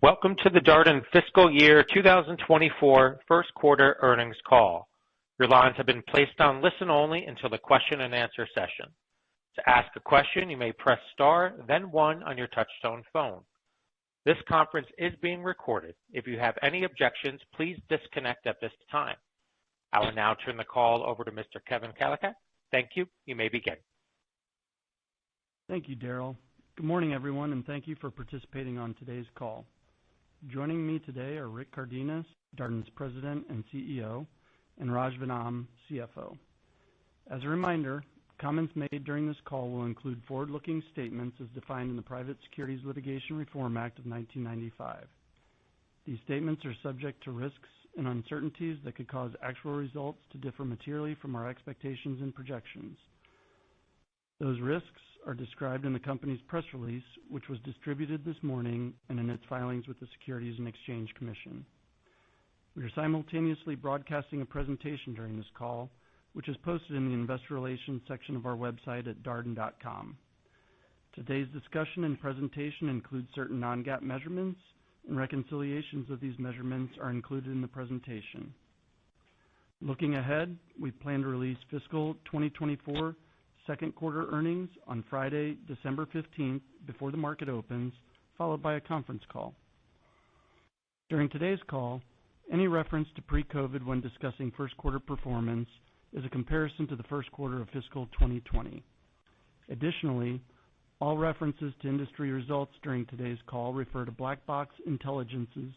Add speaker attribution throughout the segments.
Speaker 1: Welcome to the Darden Fiscal Year 2024 First Quarter Earnings Call. Your lines have been placed on listen only until the question and answer session. To ask a question, you may press star, then one on your touchtone phone. This conference is being recorded. If you have any objections, please disconnect at this time. I will now turn the call over to Mr. Kevin Kalicak. Thank you. You may begin.
Speaker 2: Thank you, Daryl. Good morning, everyone, and thank you for participating on today's call. Joining me today are Rick Cardenas, Darden's President and CEO, and Raj Vennam, CFO. As a reminder, comments made during this call will include forward-looking statements as defined in the Private Securities Litigation Reform Act of 1995. These statements are subject to risks and uncertainties that could cause actual results to differ materially from our expectations and projections. Those risks are described in the company's press release, which was distributed this morning, and in its filings with the Securities and Exchange Commission. We are simultaneously broadcasting a presentation during this call, which is posted in the Investor Relations section of our website at darden.com. Today's discussion and presentation includes certain non-GAAP measurements, and reconciliations of these measurements are included in the presentation. Looking ahead, we plan to release fiscal 2024 second quarter earnings on Friday, December 15th, before the market opens, followed by a conference call. During today's call, any reference to pre-COVID when discussing first quarter performance is a comparison to the first quarter of fiscal 2020. Additionally, all references to industry results during today's call refer to Black Box Intelligence's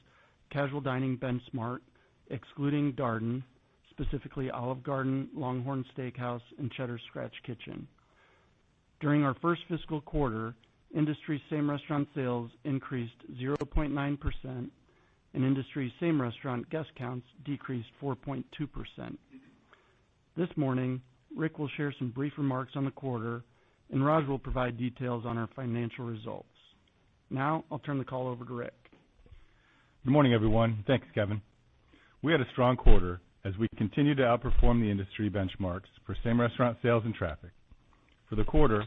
Speaker 2: casual dining benchmark, excluding Darden, specifically Olive Garden, Longhorn Steakhouse, and Cheddar's Scratch Kitchen. During our first fiscal quarter, industry same-restaurant sales increased 0.9%, and industry same-restaurant guest counts decreased 4.2%. This morning, Rick will share some brief remarks on the quarter, and Raj will provide details on our financial results. Now, I'll turn the call over to Rick.
Speaker 3: Good morning, everyone. Thanks, Kevin. We had a strong quarter as we continue to outperform the industry benchmarks for same-restaurant sales and traffic. For the quarter,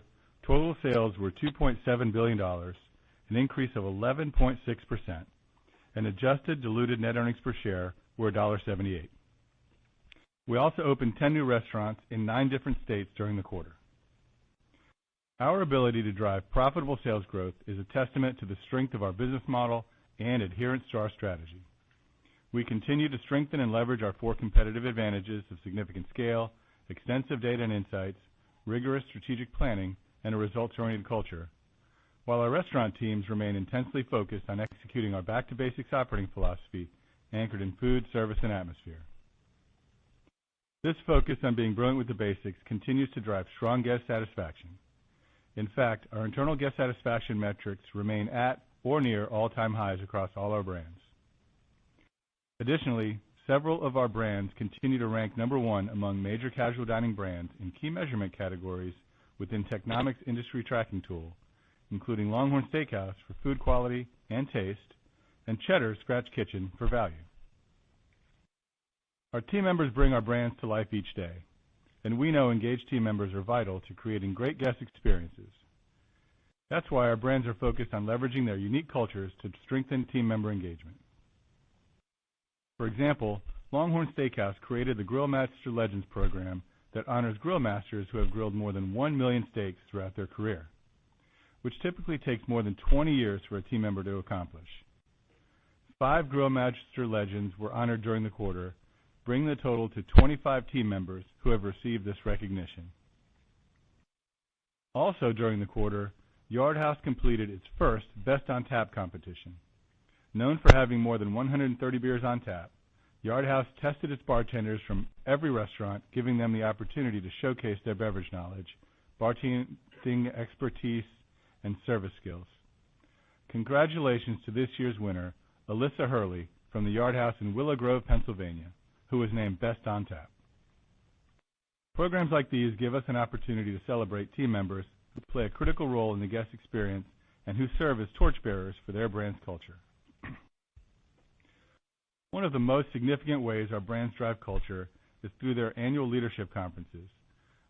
Speaker 3: total sales were $2.7 billion, an increase of 11.6%, and adjusted diluted net earnings per share were $1.78. We also opened 10 new restaurants in 9 different states during the quarter. Our ability to drive profitable sales growth is a testament to the strength of our business model and adherence to our strategy. We continue to strengthen and leverage our 4 competitive advantages of significant scale, extensive data and insights, rigorous strategic planning, and a results-oriented culture, while our restaurant teams remain intensely focused on executing our back-to-basics operating philosophy anchored in food, service, and atmosphere. This focus on being brilliant with the basics continues to drive strong guest satisfaction. In fact, our internal guest satisfaction metrics remain at or near all-time highs across all our brands. Additionally, several of our brands continue to rank number 1 among major casual dining brands in key measurement categories within Technomic's industry tracking tool, including Longhorn Steakhouse for food quality and taste, and Cheddar's Scratch Kitchen for value. Our team members bring our brands to life each day, and we know engaged team members are vital to creating great guest experiences. That's why our brands are focused on leveraging their unique cultures to strengthen team member engagement. For example, Longhorn Steakhouse created the Grill Master Legends program that honors grill masters who have grilled more than 1 million steaks throughout their career, which typically takes more than 20 years for a team member to accomplish. 5 Grill Master Legends were honored during the quarter, bringing the total to 25 team members who have received this recognition. Also during the quarter, Yard House completed its first Best on Tap competition. Known for having more than 130 beers on tap, Yard House tested its bartenders from every restaurant, giving them the opportunity to showcase their beverage knowledge, bartending expertise, and service skills. Congratulations to this year's winner, Alyssa Hurley from the Yard House in Willow Grove, Pennsylvania, who was named Best on Tap. Programs like these give us an opportunity to celebrate team members who play a critical role in the guest experience and who serve as torchbearers for their brand's culture. One of the most significant ways our brands drive culture is through their annual leadership conferences,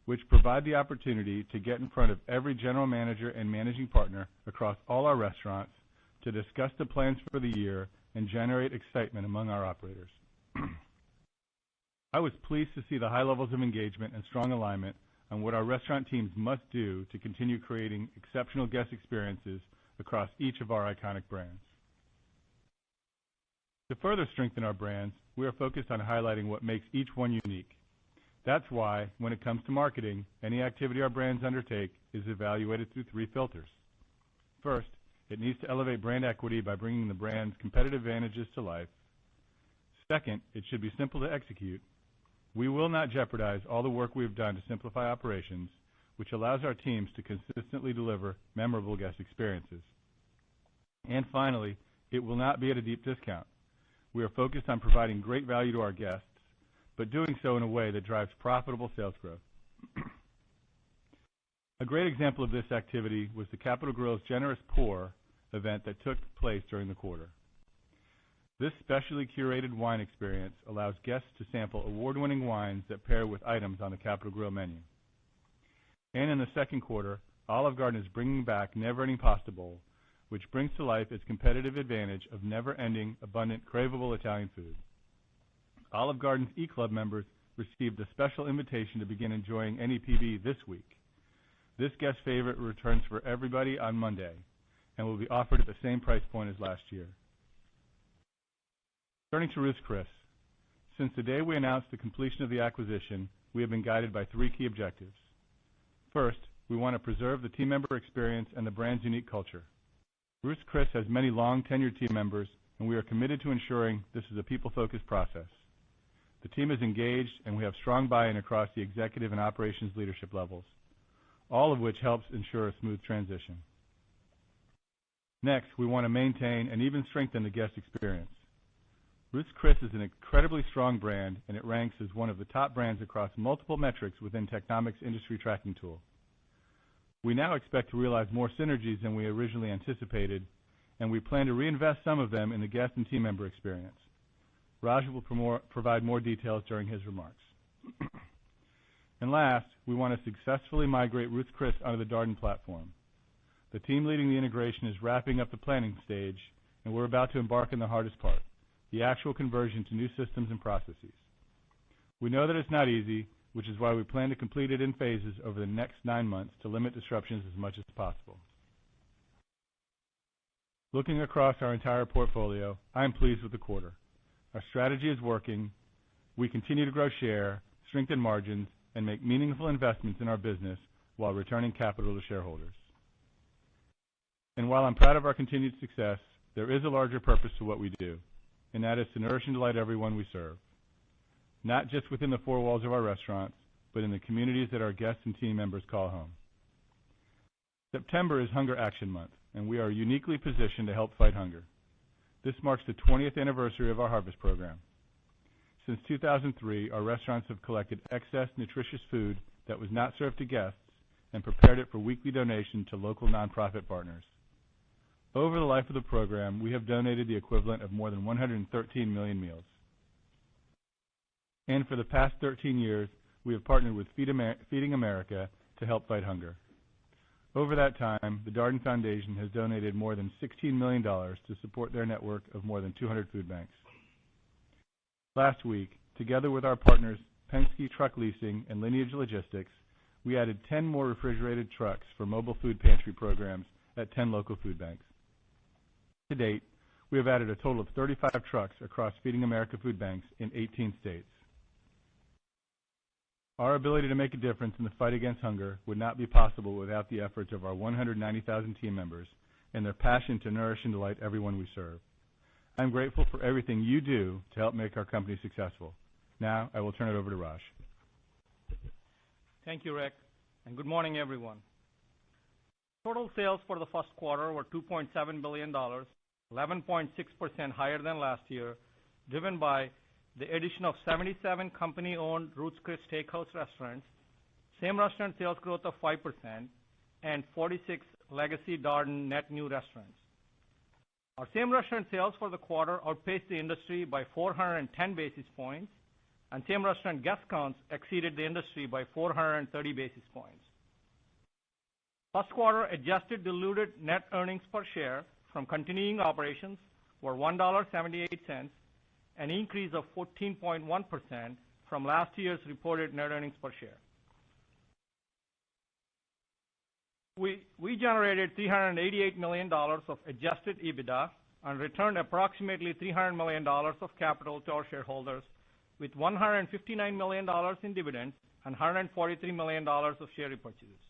Speaker 3: which provide the opportunity to get in front of every general manager and managing partner across all our restaurants to discuss the plans for the year and generate excitement among our operators. I was pleased to see the high levels of engagement and strong alignment on what our restaurant teams must do to continue creating exceptional guest experiences across each of our iconic brands. To further strengthen our brands, we are focused on highlighting what makes each one unique. That's why, when it comes to marketing, any activity our brands undertake is evaluated through 3 filters. First, it needs to elevate brand equity by bringing the brand's competitive advantages to life. Second, it should be simple to execute. We will not jeopardize all the work we have done to simplify operations, which allows our teams to consistently deliver memorable guest experiences. And finally, it will not be at a deep discount. We are focused on providing great value to our guests, but doing so in a way that drives profitable sales growth. A great example of this activity was the Capital Grille's Generous Pour event that took place during the quarter. This specially curated wine experience allows guests to sample award-winning wines that pair with items on the Capital Grille menu. And in the second quarter, Olive Garden is bringing back Never Ending Pasta Bowl, which brings to life its competitive advantage of never-ending, abundant, craveable Italian food. Olive Garden's eClub members received a special invitation to begin enjoying NEPB this week. This guest favorite returns for everybody on Monday and will be offered at the same price point as last year. Turning to Ruth's Chris. Since the day we announced the completion of the acquisition, we have been guided by 3 key objectives. First, we want to preserve the team member experience and the brand's unique culture. Ruth's Chris has many long-tenured team members, and we are committed to ensuring this is a people-focused process. The team is engaged, and we have strong buy-in across the executive and operations leadership levels, all of which helps ensure a smooth transition. Next, we want to maintain and even strengthen the guest experience. Ruth's Chris is an incredibly strong brand, and it ranks as one of the top brands across multiple metrics within Technomic's industry tracking tool. We now expect to realize more synergies than we originally anticipated, and we plan to reinvest some of them in the guest and team member experience. Raj will provide more details during his remarks. And last, we want to successfully migrate Ruth's Chris onto the Darden platform. The team leading the integration is wrapping up the planning stage, and we're about to embark on the hardest part, the actual conversion to new systems and processes. We know that it's not easy, which is why we plan to complete it in phases over the next 9 months to limit disruptions as much as possible. Looking across our entire portfolio, I am pleased with the quarter. Our strategy is working. We continue to grow share, strengthen margins, and make meaningful investments in our business while returning capital to shareholders. And while I'm proud of our continued success, there is a larger purpose to what we do, and that is to nourish and delight everyone we serve, not just within the 4 walls of our restaurants, but in the communities that our guests and team members call home. September is Hunger Action Month, and we are uniquely positioned to help fight hunger. This marks the 20th anniversary of our Harvest program. Since 2003, our restaurants have collected excess nutritious food that was not served to guests and prepared it for weekly donation to local nonprofit partners. Over the life of the program, we have donated the equivalent of more than 113 million meals. And for the past 13 years, we have partnered with Feeding America to help fight hunger. Over that time, the Darden Foundation has donated more than $16 million to support their network of more than 200 food banks. Last week, together with our partners Penske Truck Leasing and Lineage Logistics, we added 10 more refrigerated trucks for mobile food pantry programs at 10 local food banks. To date, we have added a total of 35 trucks across Feeding America food banks in 18 states. Our ability to make a difference in the fight against hunger would not be possible without the efforts of our 190,000 team members and their passion to nourish and delight everyone we serve. I'm grateful for everything you do to help make our company successful. Now, I will turn it over to Raj.
Speaker 4: Thank you, Rick, and good morning, everyone. Total sales for the first quarter were $2.7 billion, 11.6% higher than last year, driven by the addition of 77 company-owned Ruth's Chris Steakhouse restaurants, same-restaurant sales growth of 5%, and 46 legacy Darden net new restaurants. Our same-restaurant sales for the quarter outpaced the industry by 410 basis points, and same-restaurant guest counts exceeded the industry by 430 basis points. First quarter adjusted diluted net earnings per share from continuing operations were $1.78, an increase of 14.1% from last year's reported net earnings per share. We generated $388 million of adjusted EBITDA and returned approximately $300 million of capital to our shareholders, with $159 million in dividends and $143 million of share repurchases.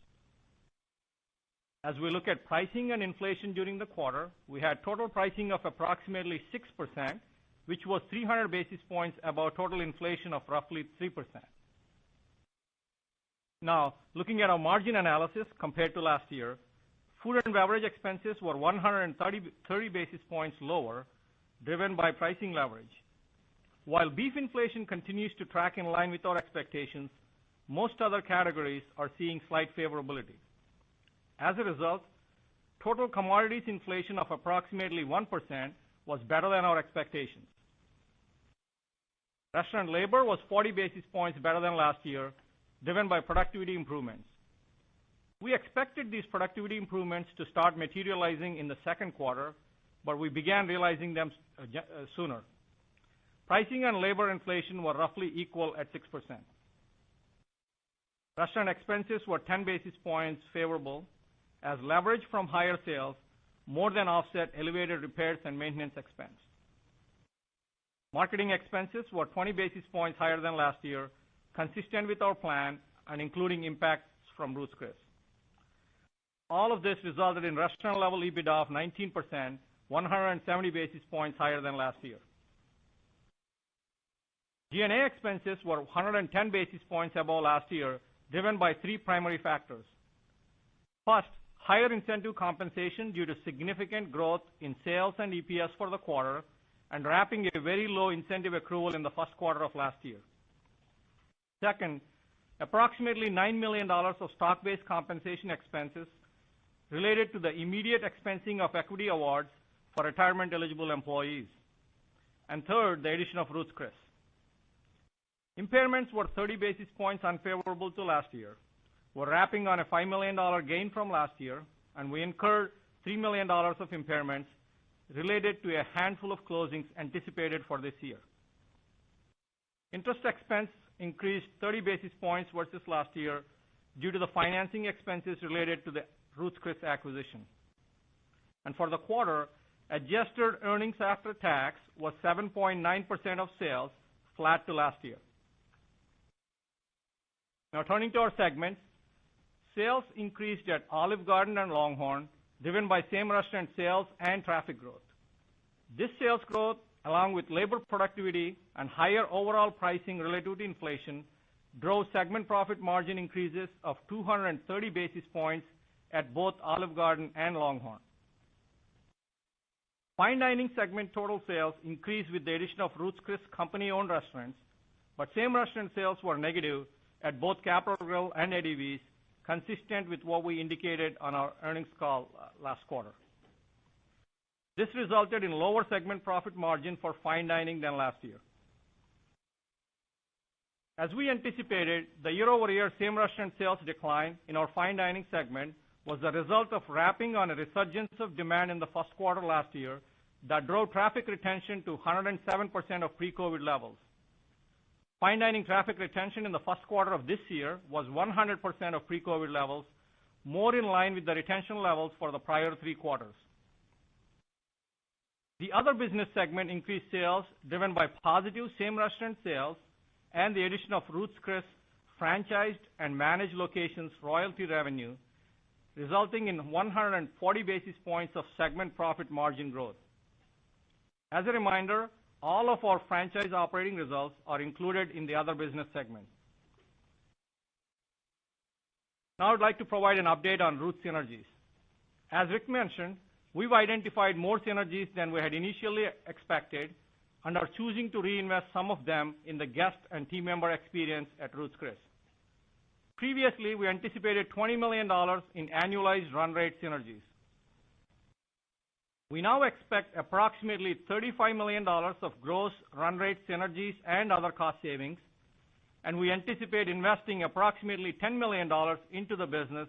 Speaker 4: As we look at pricing and inflation during the quarter, we had total pricing of approximately 6%, which was 300 basis points above total inflation of roughly 3%. Now, looking at our margin analysis compared to last year, food and beverage expenses were 130 basis points lower, driven by pricing leverage. While beef inflation continues to track in line with our expectations, most other categories are seeing slight favorability. As a result, total commodities inflation of approximately 1% was better than our expectations. Restaurant labor was 40 basis points better than last year, driven by productivity improvements. We expected these productivity improvements to start materializing in the second quarter, but we began realizing them sooner. Pricing and labor inflation were roughly equal at 6%. Restaurant expenses were 10 basis points favorable, as leverage from higher sales more than offset elevated repairs and maintenance expense. Marketing expenses were 20 basis points higher than last year, consistent with our plan and including impacts from Ruth's Chris. All of this resulted in restaurant-level EBITDA of 19%, 170 basis points higher than last year. G&A expenses were 110 basis points above last year, driven by three primary factors. First, higher incentive compensation due to significant growth in sales and EPS for the quarter and wrapping a very low incentive accrual in the first quarter of last year. Second, approximately $9 million of stock-based compensation expenses related to the immediate expensing of equity awards for retirement-eligible employees. And third, the addition of Ruth's Chris. Impairments were 30 basis points unfavorable to last year. We're wrapping on a $5 million gain from last year, and we incurred $3 million of impairments related to a handful of closings anticipated for this year. Interest expense increased 30 basis points versus last year due to the financing expenses related to the Ruth's Chris acquisition. And for the quarter, adjusted earnings after tax was 7.9% of sales, flat to last year. Now turning to our segments, sales increased at Olive Garden and LongHorn, driven by same-restaurant sales and traffic growth. This sales growth, along with labor productivity and higher overall pricing related to inflation, drove segment profit margin increases of 230 basis points at both Olive Garden and LongHorn. Fine dining segment total sales increased with the addition of Ruth's Chris company-owned restaurants, but same-restaurant sales were negative at both Capital Grille and Eddie V's, consistent with what we indicated on our earnings call last quarter. This resulted in lower segment profit margin for fine dining than last year. As we anticipated, the year-over-year same-restaurant sales decline in our fine dining segment was the result of wrapping on a resurgence of demand in the first quarter last year that drove traffic retention to 107% of pre-COVID levels. Fine dining traffic retention in the first quarter of this year was 100% of pre-COVID levels, more in line with the retention levels for the prior 3 quarters. The other business segment increased sales driven by positive same-restaurant sales and the addition of Ruth's Chris franchised and managed locations royalty revenue, resulting in 140 basis points of segment profit margin growth. As a reminder, all of our franchise operating results are included in the other business segment. Now I'd like to provide an update on Ruth's synergies. As Rick mentioned, we've identified more synergies than we had initially expected and are choosing to reinvest some of them in the guest and team member experience at Ruth's Chris. Previously, we anticipated $20 million in annualized run rate synergies. We now expect approximately $35 million of gross run rate synergies and other cost savings, and we anticipate investing approximately $10 million into the business,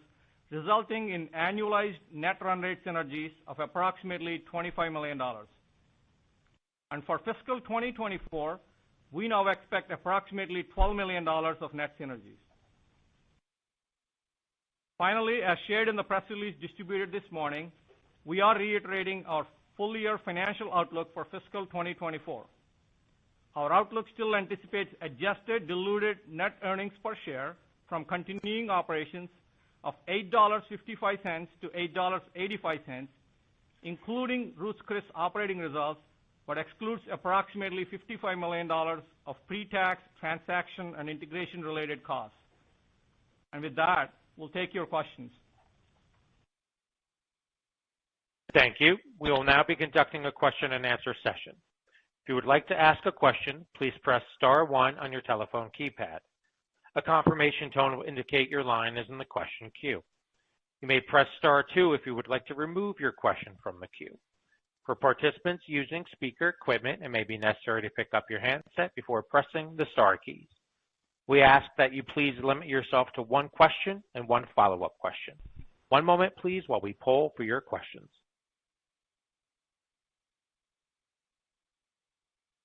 Speaker 4: resulting in annualized net run rate synergies of approximately $25 million. And for fiscal 2024, we now expect approximately $12 million of net synergies. Finally, as shared in the press release distributed this morning, we are reiterating our full-year financial outlook for fiscal 2024. Our outlook still anticipates adjusted diluted net earnings per share from continuing operations of $8.55 to $8.85, including Ruth's Chris operating results, but excludes approximately $55 million of pre-tax transaction and integration-related costs. And with that, we'll take your questions.
Speaker 1: Thank you. We will now be conducting a question-and-answer session. If you would like to ask a question, please press star one on your telephone keypad. A confirmation tone will indicate your line is in the question queue. You may press star two if you would like to remove your question from the queue. For participants using speaker equipment, it may be necessary to pick up your handset before pressing the star keys. We ask that you please limit yourself to one question and one follow-up question. One moment, please, while we poll for your questions.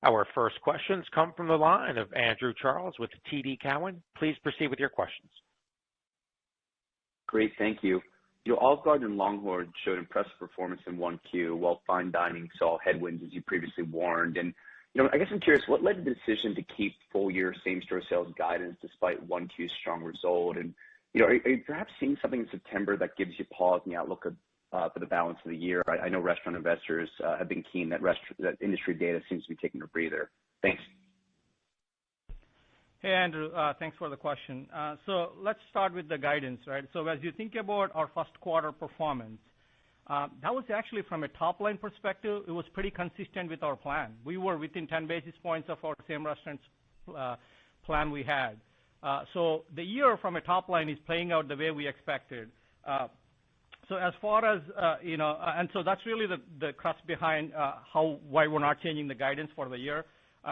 Speaker 1: Our first questions come from the line of Andrew Charles with TD Cowen. Please proceed with your questions.
Speaker 5: Great, thank you. Olive Garden and LongHorn showed impressive performance in 1Q, while fine dining saw headwinds, as you previously warned. And I guess I'm curious, what led to the decision to keep full-year same-store sales guidance despite 1Q's strong result? And are you perhaps seeing something in September that gives you pause in the outlook for the balance of the year? I know restaurant investors have been keen that industry data seems to be taking a breather. Thanks.
Speaker 4: Hey, Andrew. Thanks for the question. So let's start with the guidance, right? So as you think about our first quarter performance, that was actually from a top-line perspective, it was pretty consistent with our plan. We were within 10 basis points of our same restaurants plan we had. So the year from a top line is playing out the way we expected. So as far as, and so that's really the crux behind why we're not changing the guidance for the year.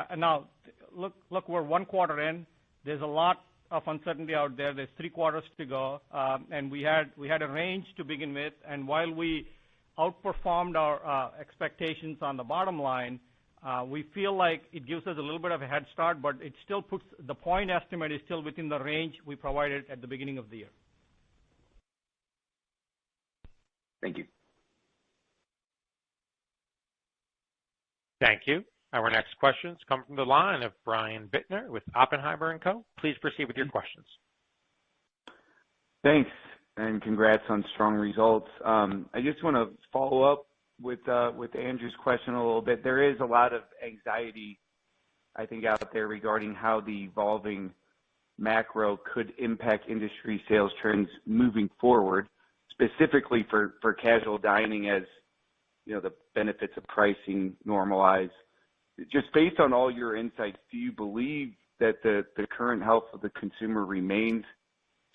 Speaker 4: And now, look, we're one quarter in. There's a lot of uncertainty out there. There's 3 quarters to go, and we had a range to begin with. And while we outperformed our expectations on the bottom line, we feel like it gives us a little bit of a head start, but it still puts the point estimate is still within the range we provided at the beginning of the year.
Speaker 5: Thank you.
Speaker 1: Thank you. Our next questions come from the line of Brian Bittner with Oppenheimer & Co. Please proceed with your questions.
Speaker 6: Thanks, and congrats on strong results. I just want to follow up with Andrew's question a little bit. There is a lot of anxiety, I think, out there regarding how the evolving macro could impact industry sales trends moving forward, specifically for casual dining as the benefits of pricing normalize. Just based on all your insights, do you believe that the current health of the consumer remains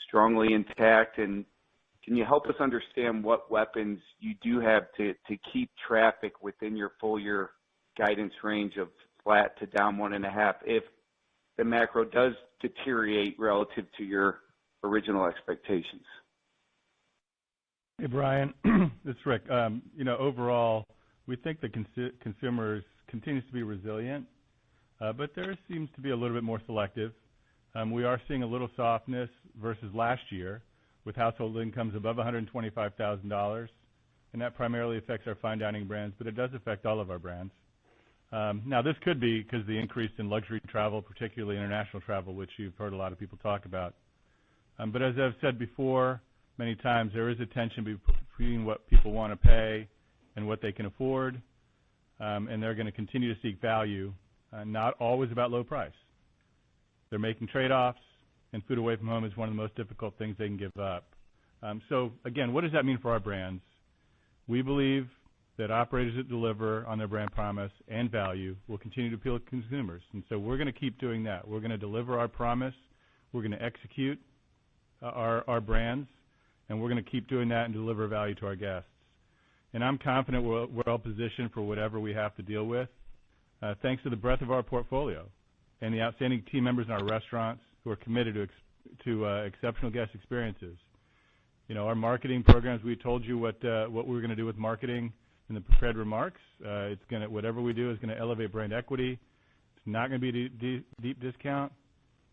Speaker 6: strongly intact? And can you help us understand what weapons you do have to keep traffic within your full-year guidance range of flat to down 1.5 if the macro does deteriorate relative to your original expectations?
Speaker 3: Hey, Brian. This is Rick. Overall, we think the consumers continues to be resilient, but there seems to be a little bit more selective. We are seeing a little softness versus last year with household incomes above $125,000, and that primarily affects our fine dining brands, but it does affect all of our brands. Now, this could be because of the increase in luxury travel, particularly international travel, which you've heard a lot of people talk about. But as I've said before many times, there is a tension between what people want to pay and what they can afford, and they're going to continue to seek value, not always about low price. They're making trade-offs, and food away from home is one of the most difficult things they can give up. So, again, what does that mean for our brands? We believe that operators that deliver on their brand promise and value will continue to appeal to consumers. And so we're going to keep doing that. We're going to deliver our promise. We're going to execute our brands, and we're going to keep doing that and deliver value to our guests. And I'm confident we're well positioned for whatever we have to deal with, thanks to the breadth of our portfolio and the outstanding team members in our restaurants who are committed to exceptional guest experiences. Our marketing programs, we told you what we were going to do with marketing in the prepared remarks. Whatever we do is going to elevate brand equity. It's not going to be deep discount,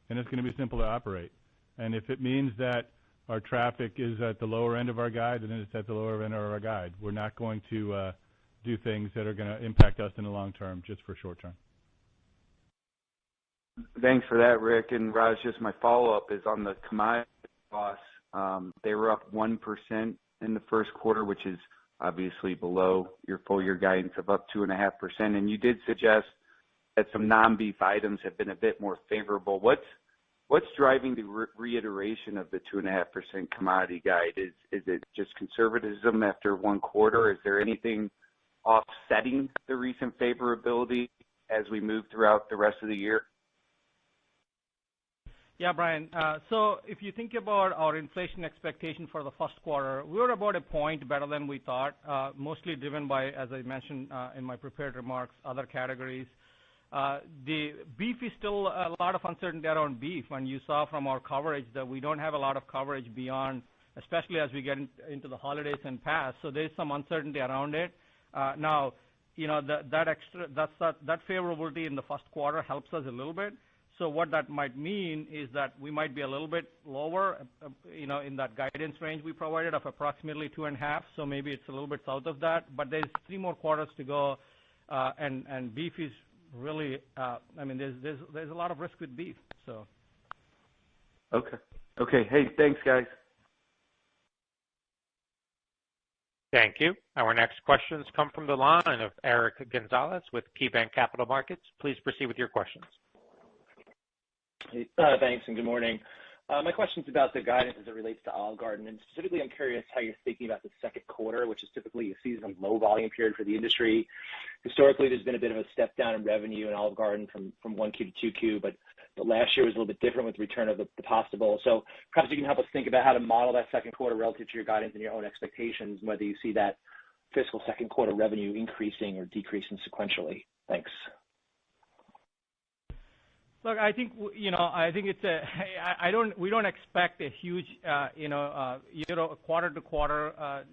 Speaker 3: and it's going to be simple to operate. And if it means that our traffic is at the lower end of our guide, then it's at the lower end of our guide. We're not going to do things that are going to impact us in the long term just for short term.
Speaker 6: Thanks for that, Rick. And Raj, just my follow-up is on the commodity costs. They were up 1% in the first quarter, which is obviously below your full-year guidance of up 2.5%. And you did suggest that some non-beef items have been a bit more favorable. What's driving the reiteration of the 2.5% commodity guide? Is it just conservatism after one quarter? Is there anything offsetting the recent favorability as we move throughout the rest of the year?
Speaker 4: Yeah, Brian. So if you think about our inflation expectation for the first quarter, we were about a point better than we thought, mostly driven by, as I mentioned in my prepared remarks, other categories. The beef is still a lot of uncertainty around beef. And you saw from our coverage that we don't have a lot of coverage beyond, especially as we get into the holidays and past. So there's some uncertainty around it. Now, that favorability in the first quarter helps us a little bit. So what that might mean is that we might be a little bit lower, in that guidance range we provided of approximately 2.5. So maybe it's a little bit south of that. But there's 3 more quarters to go, and beef is really, there's a lot of risk with beef. So.
Speaker 6: Okay. Hey, thanks, guys.
Speaker 1: Thank you. Our next questions come from the line of Eric Gonzalez with KeyBanc Capital Markets. Please proceed with your questions.
Speaker 7: Hey, thanks, and good morning. My question's about the guidance as it relates to Olive Garden, and specifically I'm curious how you're thinking about the second quarter, which is typically a seasonal low volume period for the industry. Historically, there's been a bit of a step down in revenue in Olive Garden from 1Q to 2Q, but last year was a little bit different with the return of the Pasta Bowl. So perhaps you can help us think about how to model that second quarter relative to your guidance and your own expectations, and whether you see that fiscal second quarter revenue increasing or decreasing sequentially. Thanks.
Speaker 4: Look, I think we don't expect a huge quarter to quarter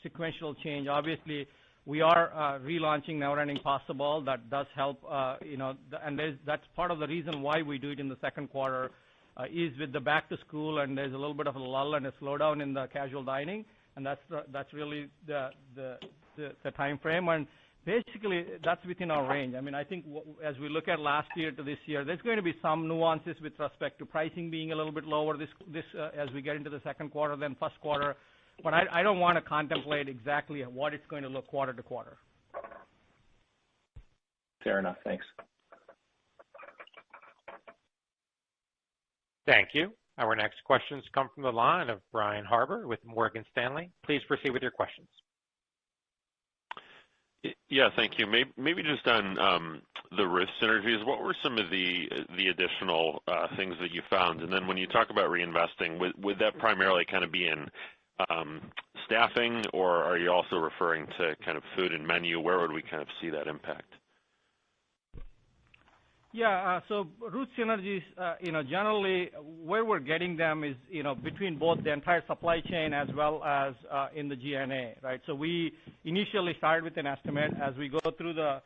Speaker 4: sequential change. Obviously, we are relaunching Never Ending Pasta Bowl. That does help, and that's part of the reason why we do it in the second quarter, is with the back to school, and there's a little bit of a lull and a slowdown in the casual dining, and that's really the time frame. And basically, that's within our range. I mean, I think as we look at last year to this year, there's going to be some nuances with respect to pricing being a little bit lower as we get into the second quarter than first quarter. But I don't want to contemplate exactly what it's going to look quarter to quarter.
Speaker 7: Fair enough. Thanks.
Speaker 1: Thank you. Our next questions come from the line of Brian Harbour with Morgan Stanley. Please proceed with your questions.
Speaker 8: Yeah, thank you. Maybe just on the risk synergies, what were some of the additional things that you found? And then when you talk about reinvesting, would that primarily kind of be in staffing, or are you also referring to kind of food and menu? Where would we kind of see that impact?
Speaker 4: Yeah, so root synergies, generally where we're getting them is, between both the entire supply chain as well as in the G&A, right? So we initially started with an estimate. As we go through the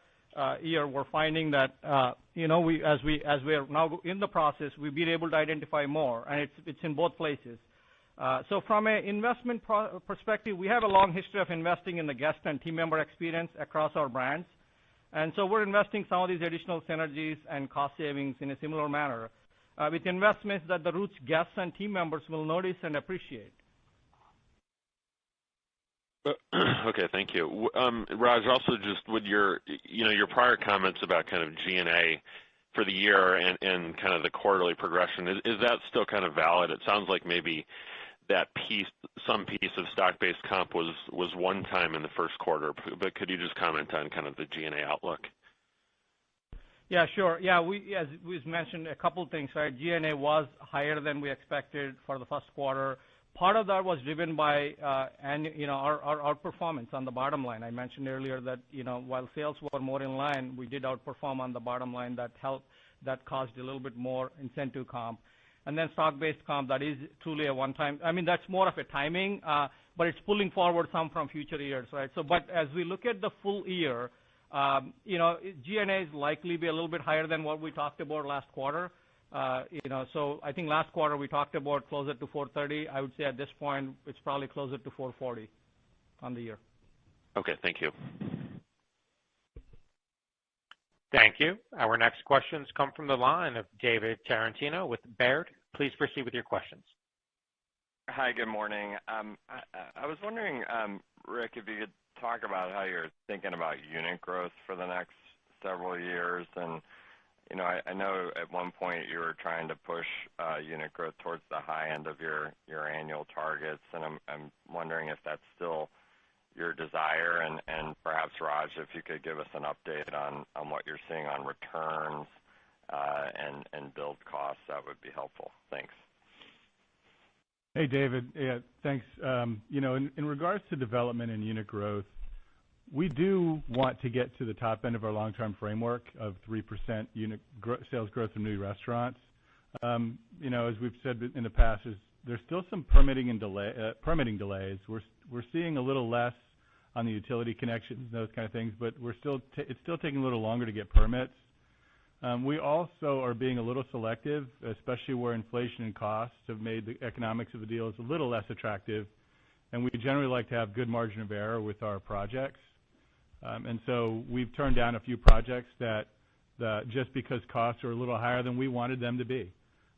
Speaker 4: year, we're finding that, as we are now in the process, we've been able to identify more, and it's in both places. So from an investment perspective, we have a long history of investing in the guest and team member experience across our brands. And so we're investing some of these additional synergies and cost savings in a similar manner, with investments that the Roots guests and team members will notice and appreciate.
Speaker 8: Okay, thank you. Raj, also just with your prior comments about kind of G&A for the year and kind of the quarterly progression, is that still kind of valid? It sounds like maybe that some piece of stock-based comp was one time in the first quarter, but could you just comment on kind of the G&A outlook?
Speaker 4: Yeah, sure. Yeah, as we mentioned a couple of things, right? G&A was higher than we expected for the first quarter. Part of that was driven by our performance on the bottom line. I mentioned earlier that while sales were more in line, we did outperform on the bottom line. That caused a little bit more incentive comp. And then stock-based comp, that is truly a one-time. I mean, that's more of a timing, but it's pulling forward some from future years, right? But as we look at the full year, G&A is likely be a little bit higher than what we talked about last quarter. So I think last quarter we talked about closer to 430. I would say at this point it's probably closer to 440 on the year.
Speaker 8: Okay, thank you.
Speaker 1: Thank you. Our next questions come from the line of David Tarantino with Baird. Please proceed with your questions.
Speaker 9: Hi, good morning. I was wondering, Rick, if you could talk about how you're thinking about unit growth for the next several years. And I know at one point you were trying to push unit growth towards the high end of your annual targets, and I'm wondering if that's still your desire, and perhaps, Raj, if you could give us an update on what you're seeing on returns and build costs, that would be helpful. Thanks.
Speaker 3: Hey, David. Yeah, thanks. In regards to development and unit growth, we do want to get to the top end of our long-term framework of 3% unit sales growth in new restaurants. As we've said in the past, there's still some permitting delays. We're seeing a little less on the utility connections and those kind of things, but it's still taking a little longer to get permits. We also are being a little selective, especially where inflation and costs have made the economics of the deals a little less attractive, and we generally like to have good margin of error with our projects. And so we've turned down a few projects that just because costs are a little higher than we wanted them to be.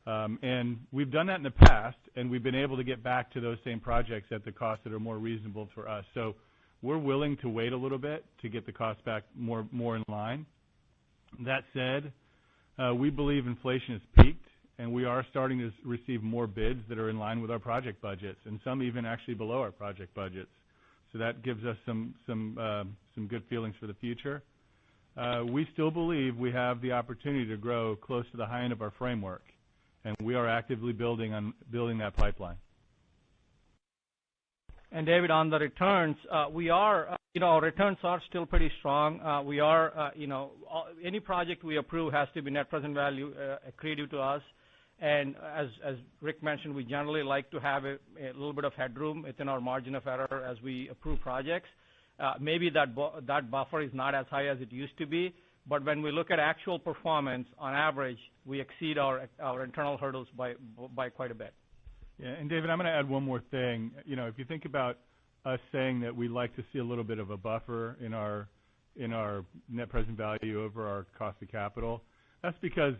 Speaker 3: And we've done that in the past, and we've been able to get back to those same projects at the costs that are more reasonable for us. So we're willing to wait a little bit to get the costs back more in line. That said, we believe inflation has peaked, and we are starting to receive more bids that are in line with our project budgets, and some even actually below our project budgets. So that gives us some good feelings for the future. We still believe we have the opportunity to grow close to the high end of our framework, and we are actively building that pipeline.
Speaker 4: And David, on the returns, our returns are still pretty strong. Any project we approve has to be net present value accretive to us. And as Rick mentioned, we generally like to have a little bit of headroom within our margin of error as we approve projects. Maybe that buffer is not as high as it used to be, but when we look at actual performance, on average, we exceed our internal hurdles by quite a bit.
Speaker 3: Yeah, and David, I'm going to add one more thing. If you think about us saying that we like to see a little bit of a buffer in our net present value over our cost of capital, that's because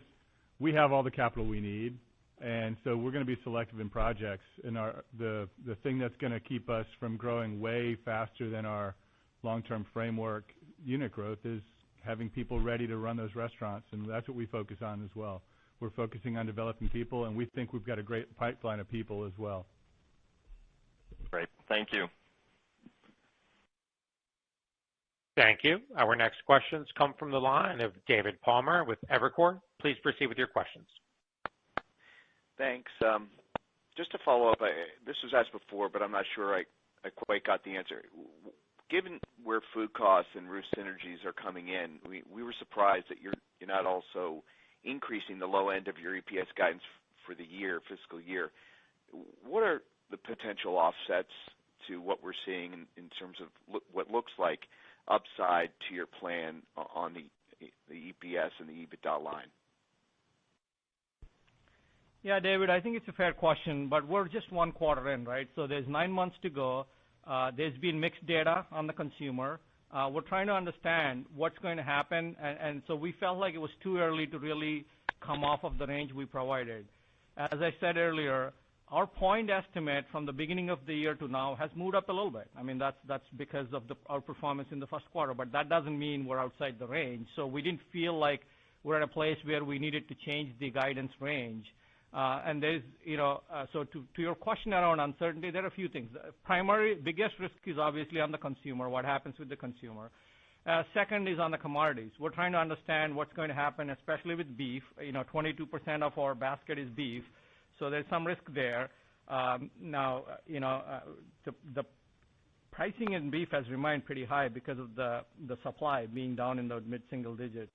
Speaker 3: we have all the capital we need, and so we're going to be selective in projects. And the thing that's going to keep us from growing way faster than our long-term framework unit growth is having people ready to run those restaurants, and that's what we focus on as well. We're focusing on developing people, and we think we've got a great pipeline of people as well.
Speaker 9: Great. Thank you.
Speaker 1: Thank you. Our next questions come from the line of David Palmer with Evercore. Please proceed with your questions.
Speaker 10: Thanks. Just to follow up, this was asked before, but I'm not sure I quite got the answer. Given where food costs and roof synergies are coming in, we were surprised that you're not also increasing the low end of your EPS guidance for the fiscal year. What are the potential offsets to what we're seeing in terms of what looks like upside to your plan on the EPS and the EBITDA line?
Speaker 4: Yeah, David, I think it's a fair question, but we're just one quarter in, right? So there's 9 months to go. There's been mixed data on the consumer. We're trying to understand what's going to happen, and so we felt like it was too early to really come off of the range we provided. As I said earlier, our point estimate from the beginning of the year to now has moved up a little bit. I mean, that's because of our performance in the first quarter, but that doesn't mean we're outside the range. So we didn't feel like we're at a place where we needed to change the guidance range. And there's, so to your question around uncertainty, there are a few things. Biggest risk is obviously on the consumer, what happens with the consumer. Second is on the commodities. We're trying to understand what's going to happen, especially with beef. 22% of our basket is beef, so there's some risk there. Now, the pricing in beef has remained pretty high because of the supply being down in the mid-single digits.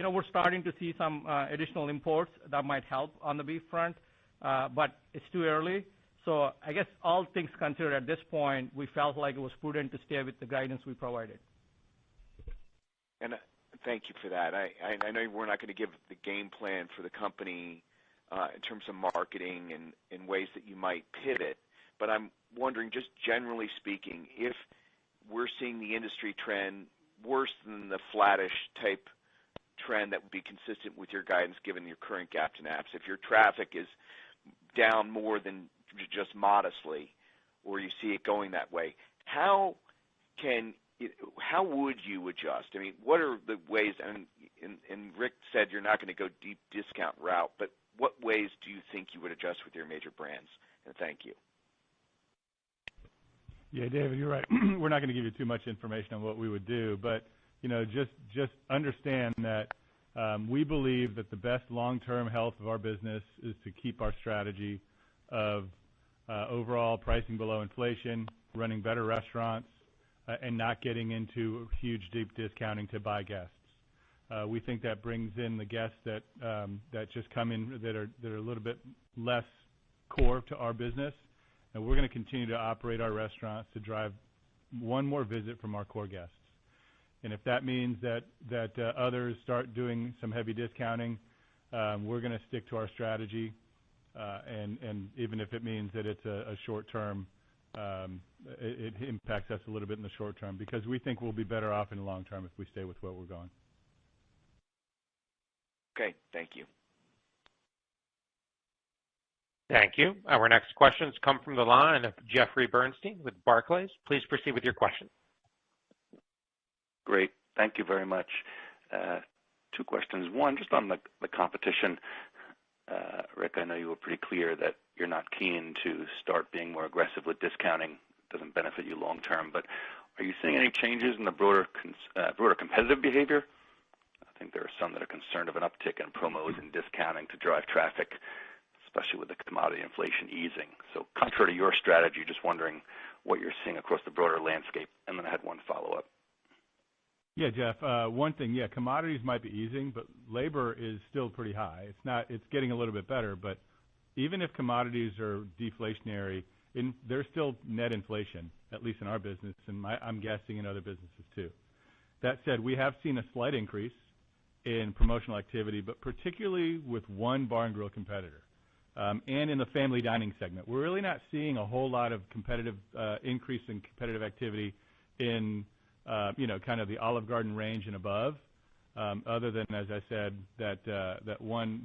Speaker 4: we're starting to see some additional imports that might help on the beef front, but it's too early. So I guess all things considered at this point, we felt like it was prudent to stay with the guidance we provided.
Speaker 10: And thank you for that. I know we're not going to give the game plan for the company in terms of marketing and ways that you might pivot, but I'm wondering, just generally speaking, if we're seeing the industry trend worse than the flattish type trend that would be consistent with your guidance given your current gaps and apps. If your traffic is down more than just modestly, or you see it going that way, how would you adjust? I mean, what are the ways, and Rick said you're not going to go deep discount route, but what ways do you think you would adjust with your major brands? And thank you.
Speaker 3: Yeah, David, you're right. We're not going to give you too much information on what we would do, but just understand that we believe that the best long-term health of our business is to keep our strategy of overall pricing below inflation, running better restaurants, and not getting into huge deep discounting to buy guests. We think that brings in the guests that just come in that are a little bit less core to our business, and we're going to continue to operate our restaurants to drive one more visit from our core guests. And if that means that others start doing some heavy discounting, we're going to stick to our strategy, and even if it means that it's a short term, it impacts us a little bit in the short term, because we think we'll be better off in the long term if we stay with where we're going.
Speaker 10: Okay, thank you.
Speaker 1: Thank you. Our next questions come from the line of Jeffrey Bernstein with Barclays. Please proceed with your question.
Speaker 11: Great. Thank you very much. Two questions. One, just on the competition. Rick, I know you were pretty clear that you're not keen to start being more aggressive with discounting. It doesn't benefit you long term, but are you seeing any changes in the broader competitive behavior? I think there are some that are concerned of an uptick in promos and discounting to drive traffic, especially with the commodity inflation easing. So contrary to your strategy, just wondering what you're seeing across the broader landscape. And then I had one follow-up.
Speaker 3: Yeah, Jeff. One thing, commodities might be easing, but labor is still pretty high. It's getting a little bit better, but even if commodities are deflationary, there's still net inflation, at least in our business, and I'm guessing in other businesses too. That said, we have seen a slight increase in promotional activity, but particularly with one bar and grill competitor, and in the family dining segment. We're really not seeing a whole lot of competitive increase in competitive activity in kind of the Olive Garden range and above, other than, as I said, that one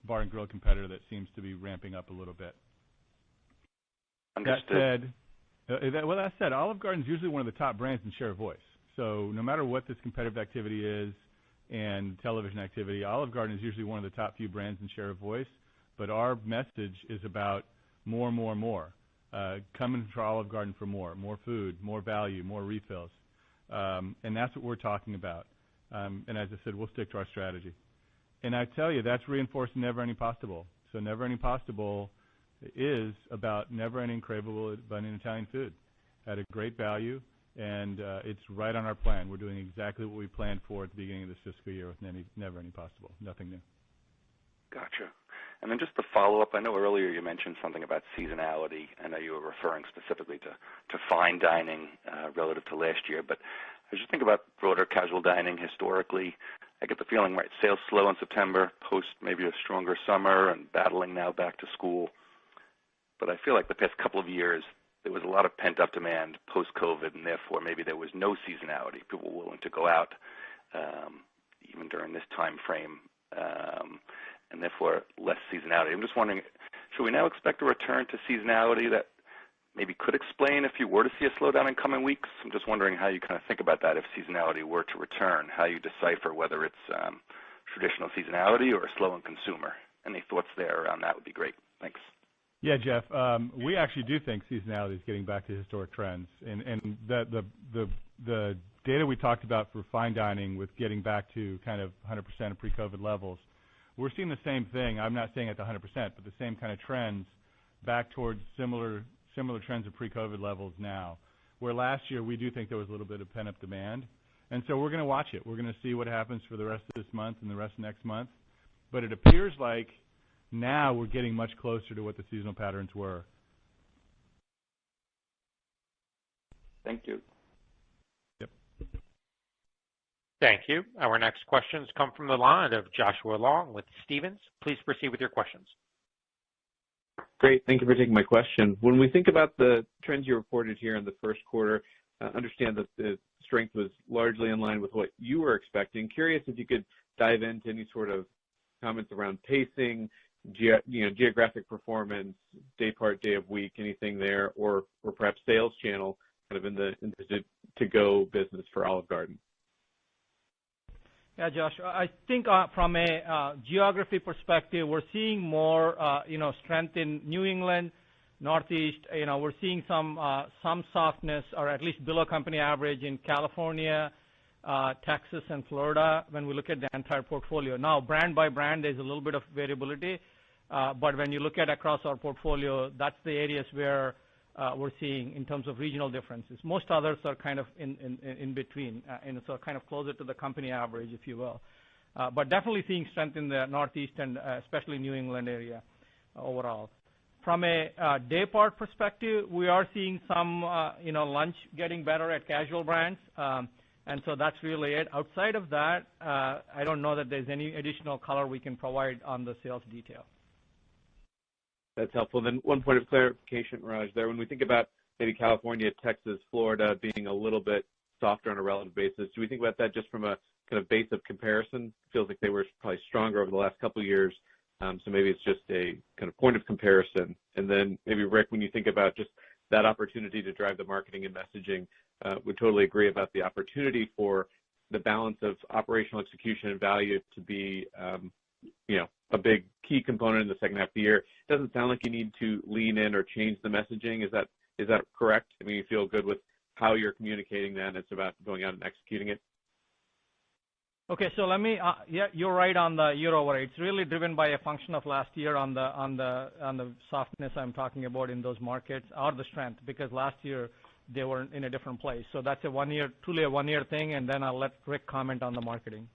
Speaker 3: bar and grill competitor that seems to be ramping up a little bit.
Speaker 11: Understood.
Speaker 3: That said, Olive Garden is usually one of the top brands in share of voice. So no matter what this competitive activity is and television activity, Olive Garden is usually one of the top few brands in share of voice. But our message is about more. Come to Olive Garden for more food, more value, more refills. And that's what we're talking about. And as I said, we'll stick to our strategy. And I tell you, that's reinforced Never Ending Pasta Bowl. So Never Ending Pasta Bowl is about never-ending, craveable, abundant Italian food at a great value, and it's right on our plan. We're doing exactly what we planned for at the beginning of this fiscal year with Never Ending Pasta Bowl. Nothing new.
Speaker 11: Gotcha. And then just to follow up, I know earlier you mentioned something about seasonality. I know you were referring specifically to fine dining relative to last year, but as you think about broader casual dining historically, I get the feeling, right, sales slow in September, post maybe a stronger summer and battling now back to school. But I feel like the past couple of years, there was a lot of pent-up demand post-COVID, and therefore maybe there was no seasonality. People were willing to go out even during this time frame, and therefore less seasonality. I'm just wondering, should we now expect a return to seasonality that maybe could explain if you were to see a slowdown in coming weeks? I'm just wondering how you kind of think about that if seasonality were to return, how you decipher whether it's traditional seasonality or a slowing consumer. Any thoughts there around that would be great. Thanks.
Speaker 3: Yeah, Jeff, we actually do think seasonality is getting back to historic trends. And the data we talked about for fine dining with getting back to kind of 100% of pre-COVID levels, we're seeing the same thing. I'm not saying at the 100%, but the same kind of trends back towards similar trends of pre-COVID levels now. Where last year we do think there was a little bit of pent-up demand. And so we're going to watch it. We're going to see what happens for the rest of this month and the rest of next month. But it appears like now we're getting much closer to what the seasonal patterns were.
Speaker 11: Thank you.
Speaker 3: Yep.
Speaker 1: Thank you. Our next questions come from the line of Joshua Long with Stephens. Please proceed with your questions.
Speaker 12: Great. Thank you for taking my question. When we think about the trends you reported here in the first quarter, understand that the strength was largely in line with what you were expecting. Curious if you could dive into any sort of comments around pacing, geographic performance, day part, day of week, anything there, or perhaps sales channel kind of in the to-go business for Olive Garden.
Speaker 4: Yeah, Josh, I think from a geography perspective, we're seeing more, strength in New England, Northeast. We're seeing some softness, or at least below company average in California, Texas, and Florida when we look at the entire portfolio. Now, brand by brand, there's a little bit of variability, but when you look at across our portfolio, that's the areas where we're seeing in terms of regional differences. Most others are kind of in between, and so kind of closer to the company average, if you will. But definitely seeing strength in the Northeast and especially New England area overall. From a day part perspective, we are seeing some, lunch getting better at casual brands, and so that's really it. Outside of that, I don't know that there's any additional color we can provide on the sales detail.
Speaker 12: That's helpful. Then one point of clarification, Raj, there. When we think about maybe California, Texas, Florida being a little bit softer on a relative basis, do we think about that just from a kind of base of comparison? Feels like they were probably stronger over the last couple of years, so maybe it's just a kind of point of comparison. And then maybe, Rick, when you think about just that opportunity to drive the marketing and messaging, would totally agree about the opportunity for the balance of operational execution and value to be a big key component in the second half of the year. It doesn't sound like you need to lean in or change the messaging. Is that correct? I mean, you feel good with how you're communicating that, and it's about going out and executing it?
Speaker 4: Okay, so let me. You're right on the year over. It's really driven by a function of last year on the softness I'm talking about in those markets, or the strength, because last year they were in a different place. So that's truly a 1 year thing, and then I'll let Rick comment on the marketing.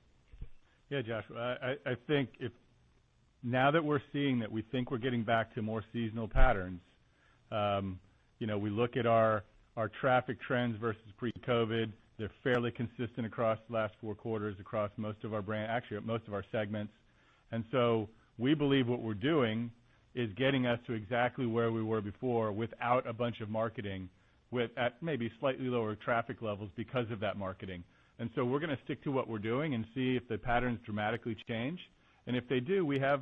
Speaker 3: Yeah, Josh, I think now that we're seeing that we think we're getting back to more seasonal patterns, we look at our traffic trends versus pre-COVID. They're fairly consistent across the last 4 quarters, across most of our most of our segments. And so we believe what we're doing is getting us to exactly where we were before without a bunch of marketing, at maybe slightly lower traffic levels because of that marketing. And so we're going to stick to what we're doing and see if the patterns dramatically change. And if they do, we have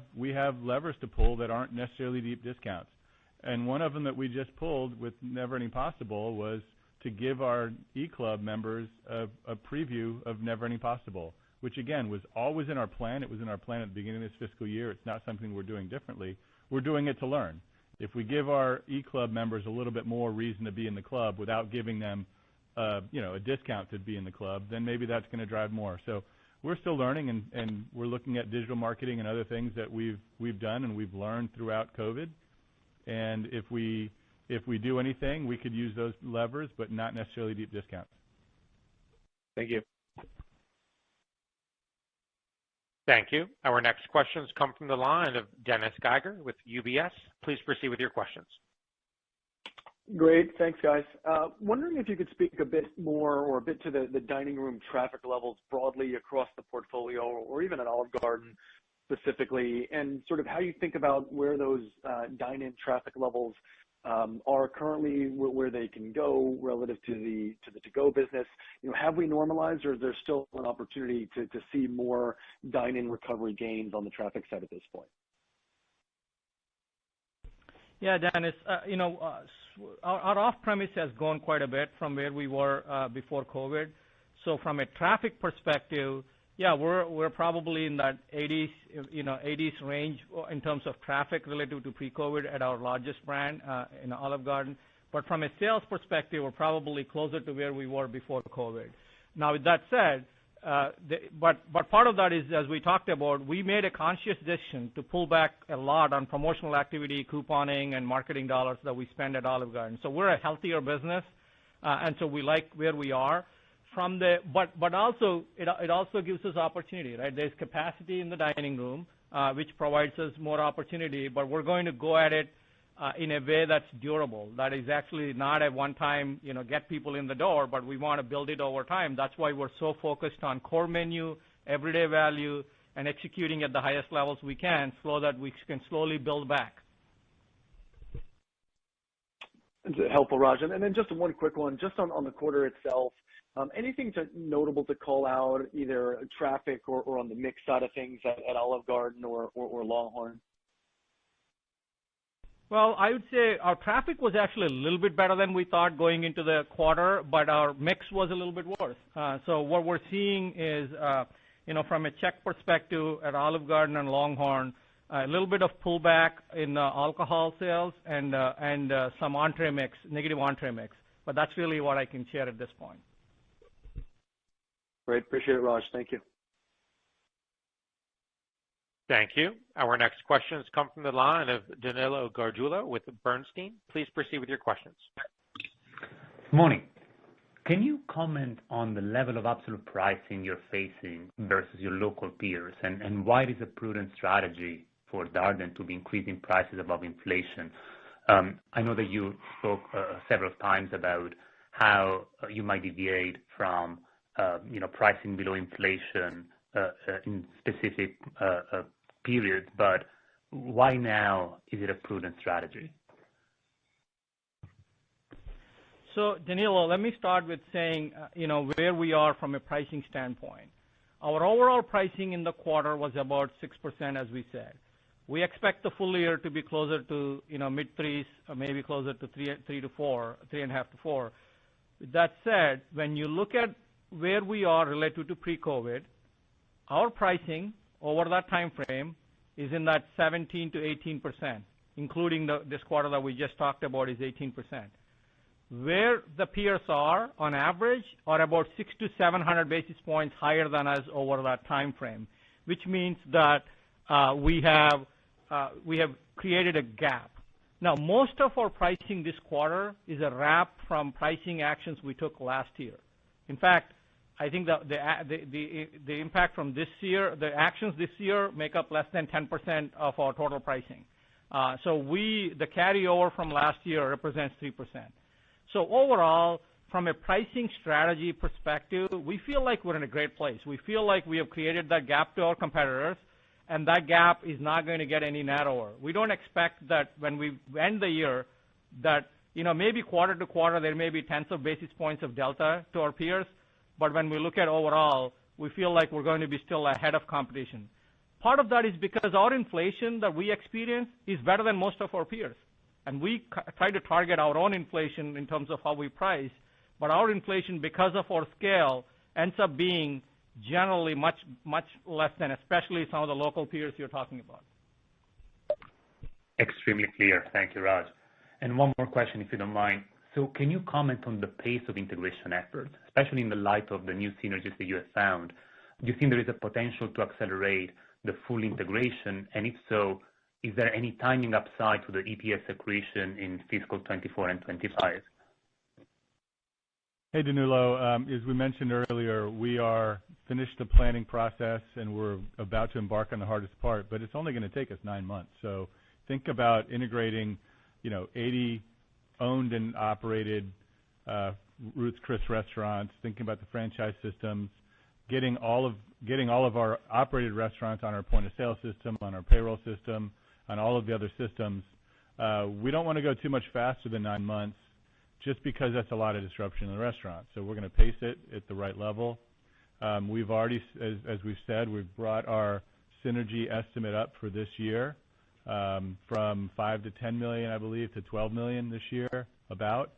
Speaker 3: levers to pull that aren't necessarily deep discounts. And one of them that we just pulled with Never Ending Possible was to give our eClub members a preview of Never Ending Possible, which, again, was always in our plan. It was in our plan at the beginning of this fiscal year. It's not something we're doing differently. We're doing it to learn. If we give our eClub members a little bit more reason to be in the club without giving them a discount to be in the club, then maybe that's going to drive more. So we're still learning, and we're looking at digital marketing and other things that we've done and we've learned throughout COVID. And if we do anything, we could use those levers, but not necessarily deep discounts.
Speaker 12: Thank you.
Speaker 1: Thank you. Our next questions come from the line of Dennis Geiger with UBS. Please proceed with your questions.
Speaker 13: Great. Thanks, guys. Wondering if you could speak a bit more or a bit to the dining room traffic levels broadly across the portfolio, or even at Olive Garden specifically, and sort of how you think about where those dine-in traffic levels are currently, where they can go relative to the to-go business. Have we normalized, or is there still an opportunity to see more dine-in recovery gains on the traffic side at this point?
Speaker 4: Yeah, Dennis, our off-premise has grown quite a bit from where we were before COVID. So from a traffic perspective, yeah, we're probably in that 80s range in terms of traffic relative to pre-COVID at our largest brand in Olive Garden. But from a sales perspective, we're probably closer to where we were before COVID. Now, with that said, but part of that is, as we talked about, we made a conscious decision to pull back a lot on promotional activity, couponing, and marketing dollars that we spend at Olive Garden. So we're a healthier business, and so we like where we are. But also it also gives us opportunity, right? There's capacity in the dining room, which provides us more opportunity, but we're going to go at it in a way that's durable. That is actually not a one-time, get people in the door, but we want to build it over time. That's why we're so focused on core menu, everyday value, and executing at the highest levels we can so that we can slowly build back.
Speaker 13: It's helpful, Raj. And then just one quick one, just on the quarter itself. Anything notable to call out, either traffic or on the mix side of things at Olive Garden or Longhorn?
Speaker 4: Well, I would say our traffic was actually a little bit better than we thought going into the quarter, but our mix was a little bit worse. So what we're seeing is, from a check perspective at Olive Garden and Longhorn, a little bit of pullback in alcohol sales and some entree mix, negative entree mix. But that's really what I can share at this point.
Speaker 13: Great. Appreciate it, Raj. Thank you.
Speaker 1: Thank you. Our next questions come from the line of Danilo Gargiulo with Bernstein. Please proceed with your questions.
Speaker 14: Morning. Can you comment on the level of absolute pricing you're facing versus your local peers, and why it is a prudent strategy for Darden to be increasing prices above inflation? I know that you spoke several times about how you might deviate from pricing below inflation in specific periods, but why now is it a prudent strategy?
Speaker 4: So, Danilo, let me start with saying, where we are from a pricing standpoint. Our overall pricing in the quarter was about 6%, as we said. We expect the full year to be closer to, mid-threes, or maybe closer to 3 to 4, 3.5 to 4. With that said, when you look at where we are relative to pre-COVID, our pricing over that time frame is in that 17 to 18%, including this quarter that we just talked about is 18%. Where the peers are, on average, are about 600 to 700 basis points higher than us over that time frame, which means that we have created a gap. Now, most of our pricing this quarter is a wrap from pricing actions we took last year. In fact, I think that the impact from this year, the actions this year make up less than 10% of our total pricing. So the carryover from last year represents 3%. So overall, from a pricing strategy perspective, we feel like we're in a great place. We feel like we have created that gap to our competitors, and that gap is not going to get any narrower. We don't expect that when we end the year that, maybe quarter to quarter there may be tens of basis points of delta to our peers, but when we look at overall, we feel like we're going to be still ahead of competition. Part of that is because our inflation that we experience is better than most of our peers. And we try to target our own inflation in terms of how we price, but our inflation, because of our scale, ends up being generally much, much less than especially some of the local peers you're talking about.
Speaker 14: Extremely clear. Thank you, Raj. And one more question, if you don't mind. So can you comment on the pace of integration efforts, especially in the light of the new synergies that you have found? Do you think there is a potential to accelerate the full integration? And if so, is there any timing upside to the EPS accretion in fiscal 24 and 25?
Speaker 3: Hey, Danilo. As we mentioned earlier, we are finished the planning process, and we're about to embark on the hardest part, but it's only going to take us 9 months. So think about integrating, 80 owned and operated Ruth's Chris restaurants, thinking about the franchise systems, getting all of our operated restaurants on our point of sale system, on our payroll system, on all of the other systems. We don't want to go too much faster than 9 months, just because that's a lot of disruption in the restaurant. So we're going to pace it at the right level. We've already, as we've said, we've brought our synergy estimate up for this year from $5 to $10 million, I believe, to $12 million this year, about.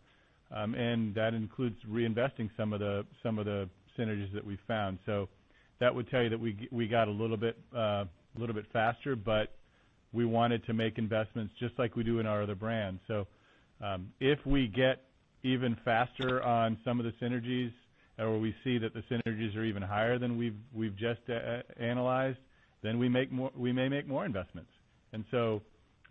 Speaker 3: And that includes reinvesting some of the synergies that we found. So that would tell you that we got a little bit faster, but we wanted to make investments just like we do in our other brands. So if we get even faster on some of the synergies, or we see that the synergies are even higher than we've just analyzed, then we may make more investments. And so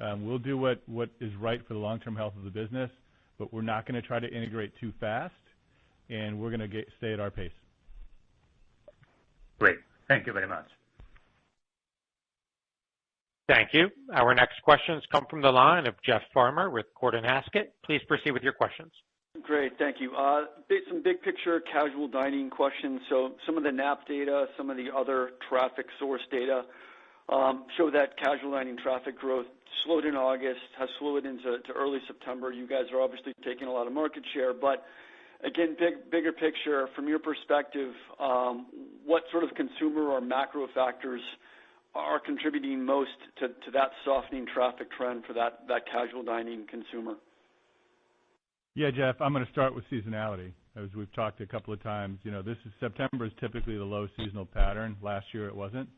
Speaker 3: we'll do what is right for the long-term health of the business, but we're not going to try to integrate too fast, and we're going to stay at our pace.
Speaker 14: Great. Thank you very much.
Speaker 1: Thank you. Our next questions come from the line of Jeff Farmer with Gordon Haskett. Please proceed with your questions.
Speaker 15: Great, thank you. Some big picture casual dining questions. So some of the NAP data, some of the other traffic source data show that casual dining traffic growth slowed in August, has slowed into early September. You guys are obviously taking a lot of market share, but again, bigger picture, from your perspective, what sort of consumer or macro factors are contributing most to that softening traffic trend for that casual dining consumer?
Speaker 3: Yeah, Jeff, I'm going to start with seasonality. As we've talked a couple of times, September is typically the low seasonal pattern. Last year it wasn't.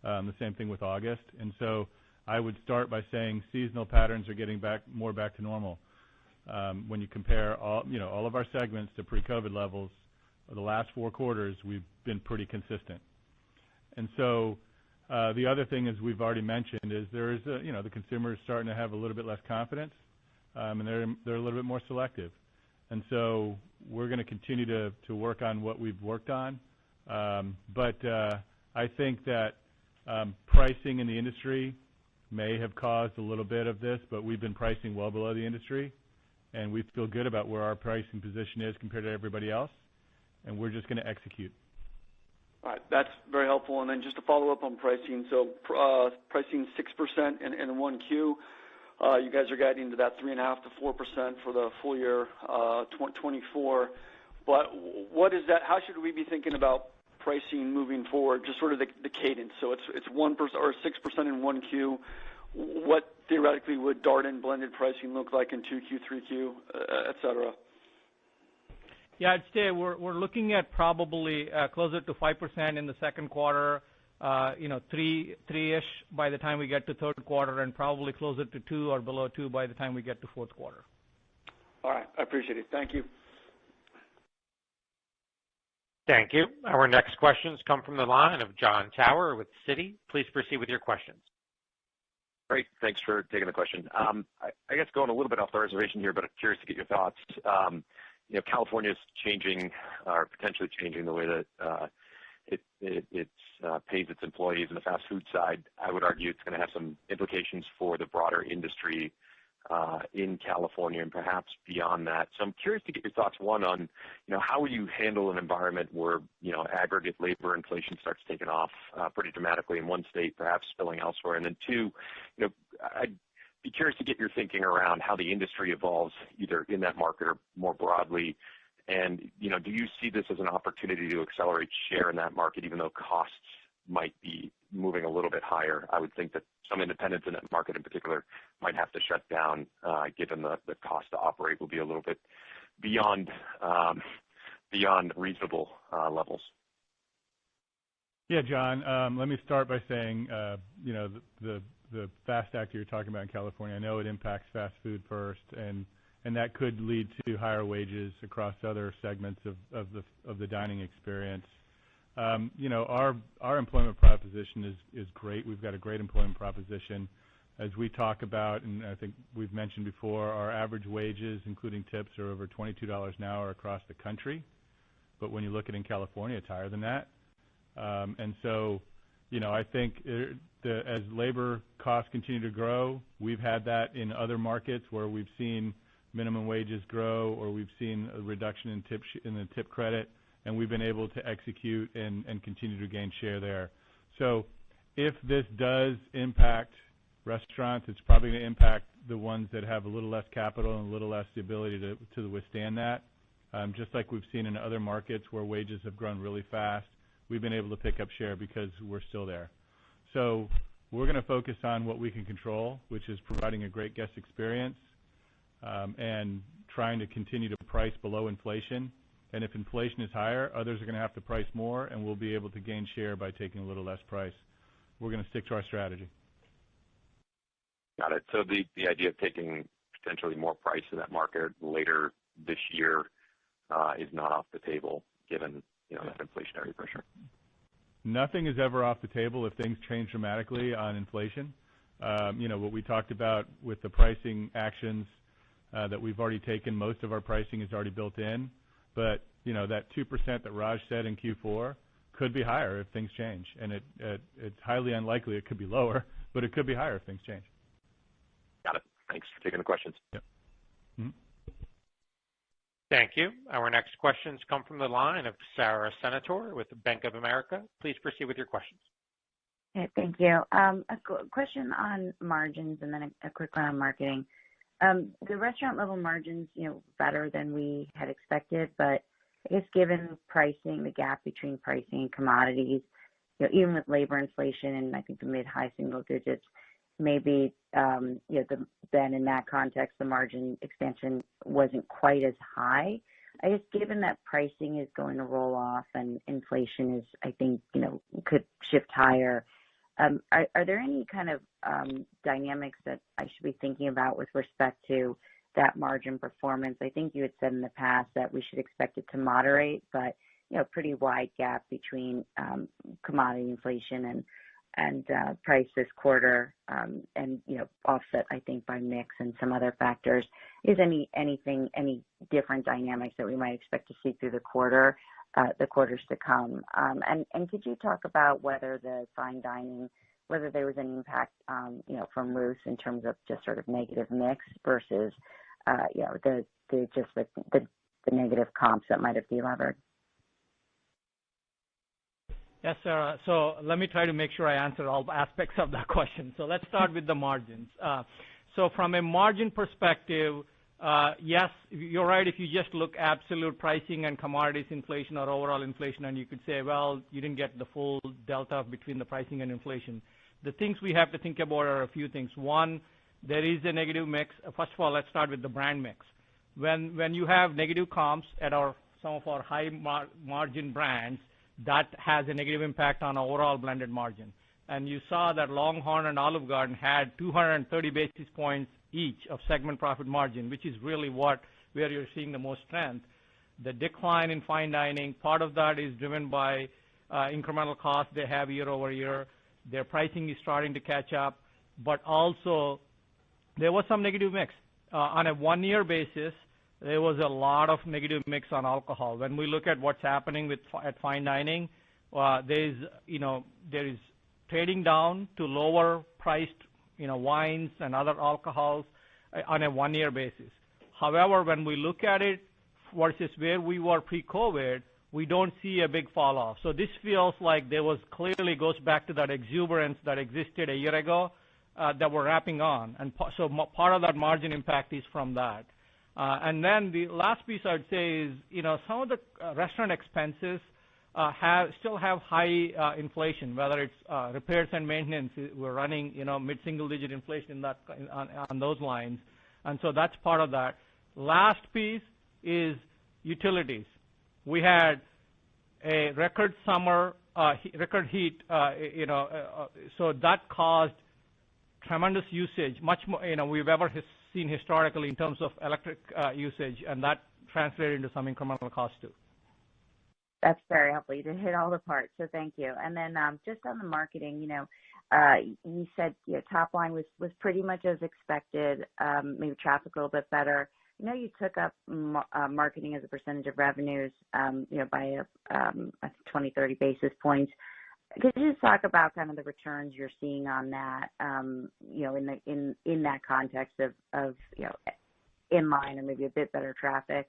Speaker 3: The same thing with August. And so I would start by saying seasonal patterns are getting more back to normal. When you compare all of our segments to pre-COVID levels, the last 4 quarters, we've been pretty consistent. And so the other thing, as we've already mentioned, is there is the consumer is starting to have a little bit less confidence, and they're a little bit more selective. And so we're going to continue to work on what we've worked on. But I think that pricing in the industry may have caused a little bit of this, but we've been pricing well below the industry, and we feel good about where our pricing position is compared to everybody else, and we're just going to execute.
Speaker 15: All right, that's very helpful. And then just to follow up on pricing, so pricing 6% in 1Q. You guys are getting to that 3.5% to 4% for the full year 2024. But what is that? How should we be thinking about pricing moving forward? Just sort of the cadence. So it's 1% or 6% in 1Q. What theoretically would Darden blended pricing look like in 2Q, 3Q, et cetera?
Speaker 4: Yeah, I'd say we're looking at probably closer to 5% in the second quarter, 3-ish by the time we get to third quarter, and probably closer to 2 or below 2 by the time we get to fourth quarter.
Speaker 15: All right, I appreciate it. Thank you.
Speaker 1: Thank you. Our next questions come from the line of Jon Tower with Citi. Please proceed with your questions.
Speaker 16: Great. Thanks for taking the question. I guess going a little bit off the reservation here, but I'm curious to get your thoughts. California is changing or potentially changing the way that it pays its employees in the fast food side. I would argue it's going to have some implications for the broader industry in California and perhaps beyond that. So I'm curious to get your thoughts, one, on how will you handle an environment where aggregate labor inflation starts taking off pretty dramatically in one state, perhaps spilling elsewhere, and then two, I'd be curious to get your thinking around how the industry evolves either in that market or more broadly. And, do you see this as an opportunity to accelerate share in that market, even though costs might be moving a little bit higher? I would think that some independents in that market in particular might have to shut down, given the cost to operate will be a little bit beyond reasonable levels.
Speaker 3: Yeah, John, let me start by saying, the FAST Act you're talking about in California, I know it impacts fast food first, and that could lead to higher wages across other segments of the dining experience. Our employment proposition is great. We've got a great employment proposition. As we talk about, and I think we've mentioned before, our average wages, including tips, are over $22 an hour across the country. But when you look at it in California, it's higher than that. And so, I think as labor costs continue to grow, we've had that in other markets where we've seen minimum wages grow or we've seen a reduction in the tip credit, and we've been able to execute and continue to gain share there. So if this does impact restaurants, it's probably going to impact the ones that have a little less capital and a little less the ability to withstand that. Just like we've seen in other markets where wages have grown really fast, we've been able to pick up share because we're still there. So we're going to focus on what we can control, which is providing a great guest experience and trying to continue to price below inflation. And if inflation is higher, others are going to have to price more, and we'll be able to gain share by taking a little less price. We're going to stick to our strategy.
Speaker 16: Got it. So the idea of taking potentially more price in that market later this year is not off the table, given that inflationary pressure.
Speaker 3: Nothing is ever off the table if things change dramatically on inflation. What we talked about with the pricing actions that we've already taken, most of our pricing is already built in. But, that 2% that Raj said in Q4 could be higher if things change, and it's highly unlikely it could be lower, but it could be higher if things change.
Speaker 16: Got it. Thanks for taking the questions.
Speaker 3: Yep. Mm-hmm.
Speaker 1: Thank you. Our next questions come from the line of Sara Senatore with Bank of America. Please proceed with your questions.
Speaker 17: Okay, thank you. A question on margins and then a quick one on marketing. The restaurant level margins, better than we had expected, but I guess given pricing, the gap between pricing and commodities, even with labor inflation and I think the mid-high single digits, maybe, then in that context, the margin expansion wasn't quite as high. I guess given that pricing is going to roll off and inflation is, I think, could shift higher, are there any kind of dynamics that I should be thinking about with respect to that margin performance? I think you had said in the past that we should expect it to moderate, but pretty wide gap between commodity inflation and price this quarter, and offset I think by mix and some other factors. Is any different dynamics that we might expect to see through the quarters to come? And could you talk about whether the fine dining, whether there was any impact from Ruth's in terms of just sort of negative mix versus the negative comps that might have delevered?
Speaker 4: Yes, Sarah. So let me try to make sure I answer all aspects of that question. So let's start with the margins. So from a margin perspective, yes, you're right. If you just look absolute pricing and commodities inflation or overall inflation, and you could say, well, you didn't get the full delta between the pricing and inflation. The things we have to think about are a few things. One, there is a negative mix. First of all, let's start with the brand mix. When you have negative comps at some of our high margin brands, that has a negative impact on overall blended margin. And you saw that Longhorn and Olive Garden had 230 basis points each of segment profit margin, which is really where you're seeing the most strength. The decline in fine dining, part of that is driven by incremental costs they have year over year. Their pricing is starting to catch up, but also there was some negative mix. On a one-year basis, there was a lot of negative mix on alcohol. When we look at what's happening at fine dining, there is trading down to lower priced, wines and other alcohols on a one-year basis. However, when we look at it versus where we were pre-COVID, we don't see a big fall off. So this feels like there was clearly goes back to that exuberance that existed a year ago that we're wrapping on. And so part of that margin impact is from that. And then the last piece I'd say is, some of the restaurant expenses still have high inflation, whether it's repairs and maintenance. We're running, mid-single digit inflation on those lines. And so that's part of that. Last piece is utilities. We had a record summer, record heat, so that caused tremendous usage, much more, we've ever seen historically in terms of electric usage, and that translated into some incremental cost too.
Speaker 17: That's very helpful. You did hit all the parts, so thank you. And then just on the marketing, you said top line was pretty much as expected, maybe traffic a little bit better. You took up marketing as a percentage of revenues, by 20, 30 basis points. Could you just talk about kind of the returns you're seeing on that, in that context of in line or maybe a bit better traffic,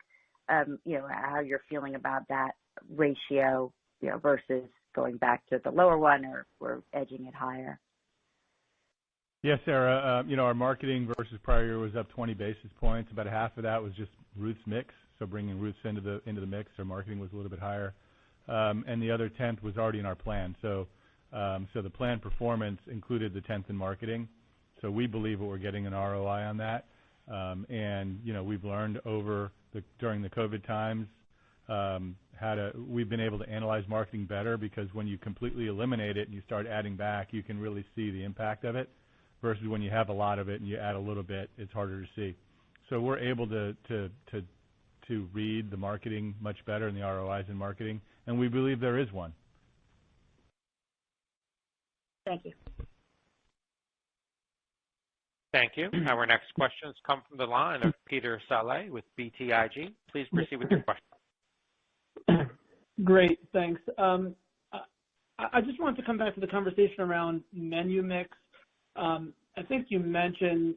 Speaker 17: how you're feeling about that ratio, versus going back to the lower one or edging it higher?
Speaker 3: Yes, Sarah. Our marketing versus prior year was up 20 basis points. About half of that was just Ruth's mix, so bringing Ruth's into the mix. Our marketing was a little bit higher, and the other 10th was already in our plan. So the plan performance included the 10th in marketing. So we believe we're getting an ROI on that, and we've learned during the COVID times we've been able to analyze marketing better, because when you completely eliminate it and you start adding back, you can really see the impact of it. Versus when you have a lot of it and you add a little bit, it's harder to see. So we're able to read the marketing much better and the ROIs in marketing, and we believe there is one.
Speaker 17: Thank you.
Speaker 1: Thank you. Our next questions come from the line of Peter Saleh with BTIG. Please proceed with your question.
Speaker 18: Great, thanks. I just wanted to come back to the conversation around menu mix. I think you mentioned,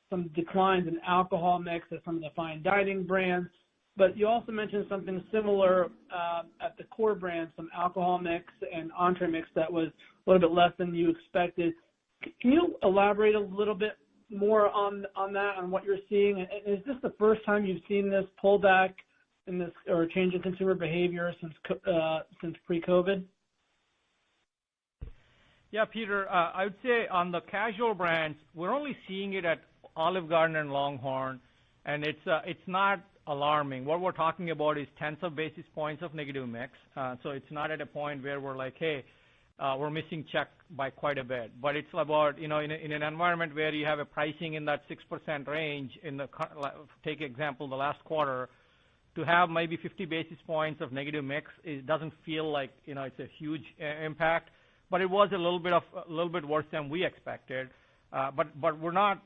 Speaker 18: some declines in alcohol mix at some of the fine dining brands, but you also mentioned something similar at the core brand, some alcohol mix and entree mix that was a little bit less than you expected. Can you elaborate a little bit more on that, on what you're seeing? And is this the first time you've seen this pullback in this or change in consumer behavior since pre-COVID?
Speaker 4: Yeah, Peter, I would say on the casual brands, we're only seeing it at Olive Garden and Longhorn, and it's not alarming. What we're talking about is tens of basis points of negative mix. So it's not at a point where we're like, hey, we're missing check by quite a bit. But it's about, in an environment where you have a pricing in that 6% range, take example, the last quarter, to have maybe 50 basis points of negative mix, it doesn't feel like, it's a huge impact. But it was a little bit worse than we expected. But we're not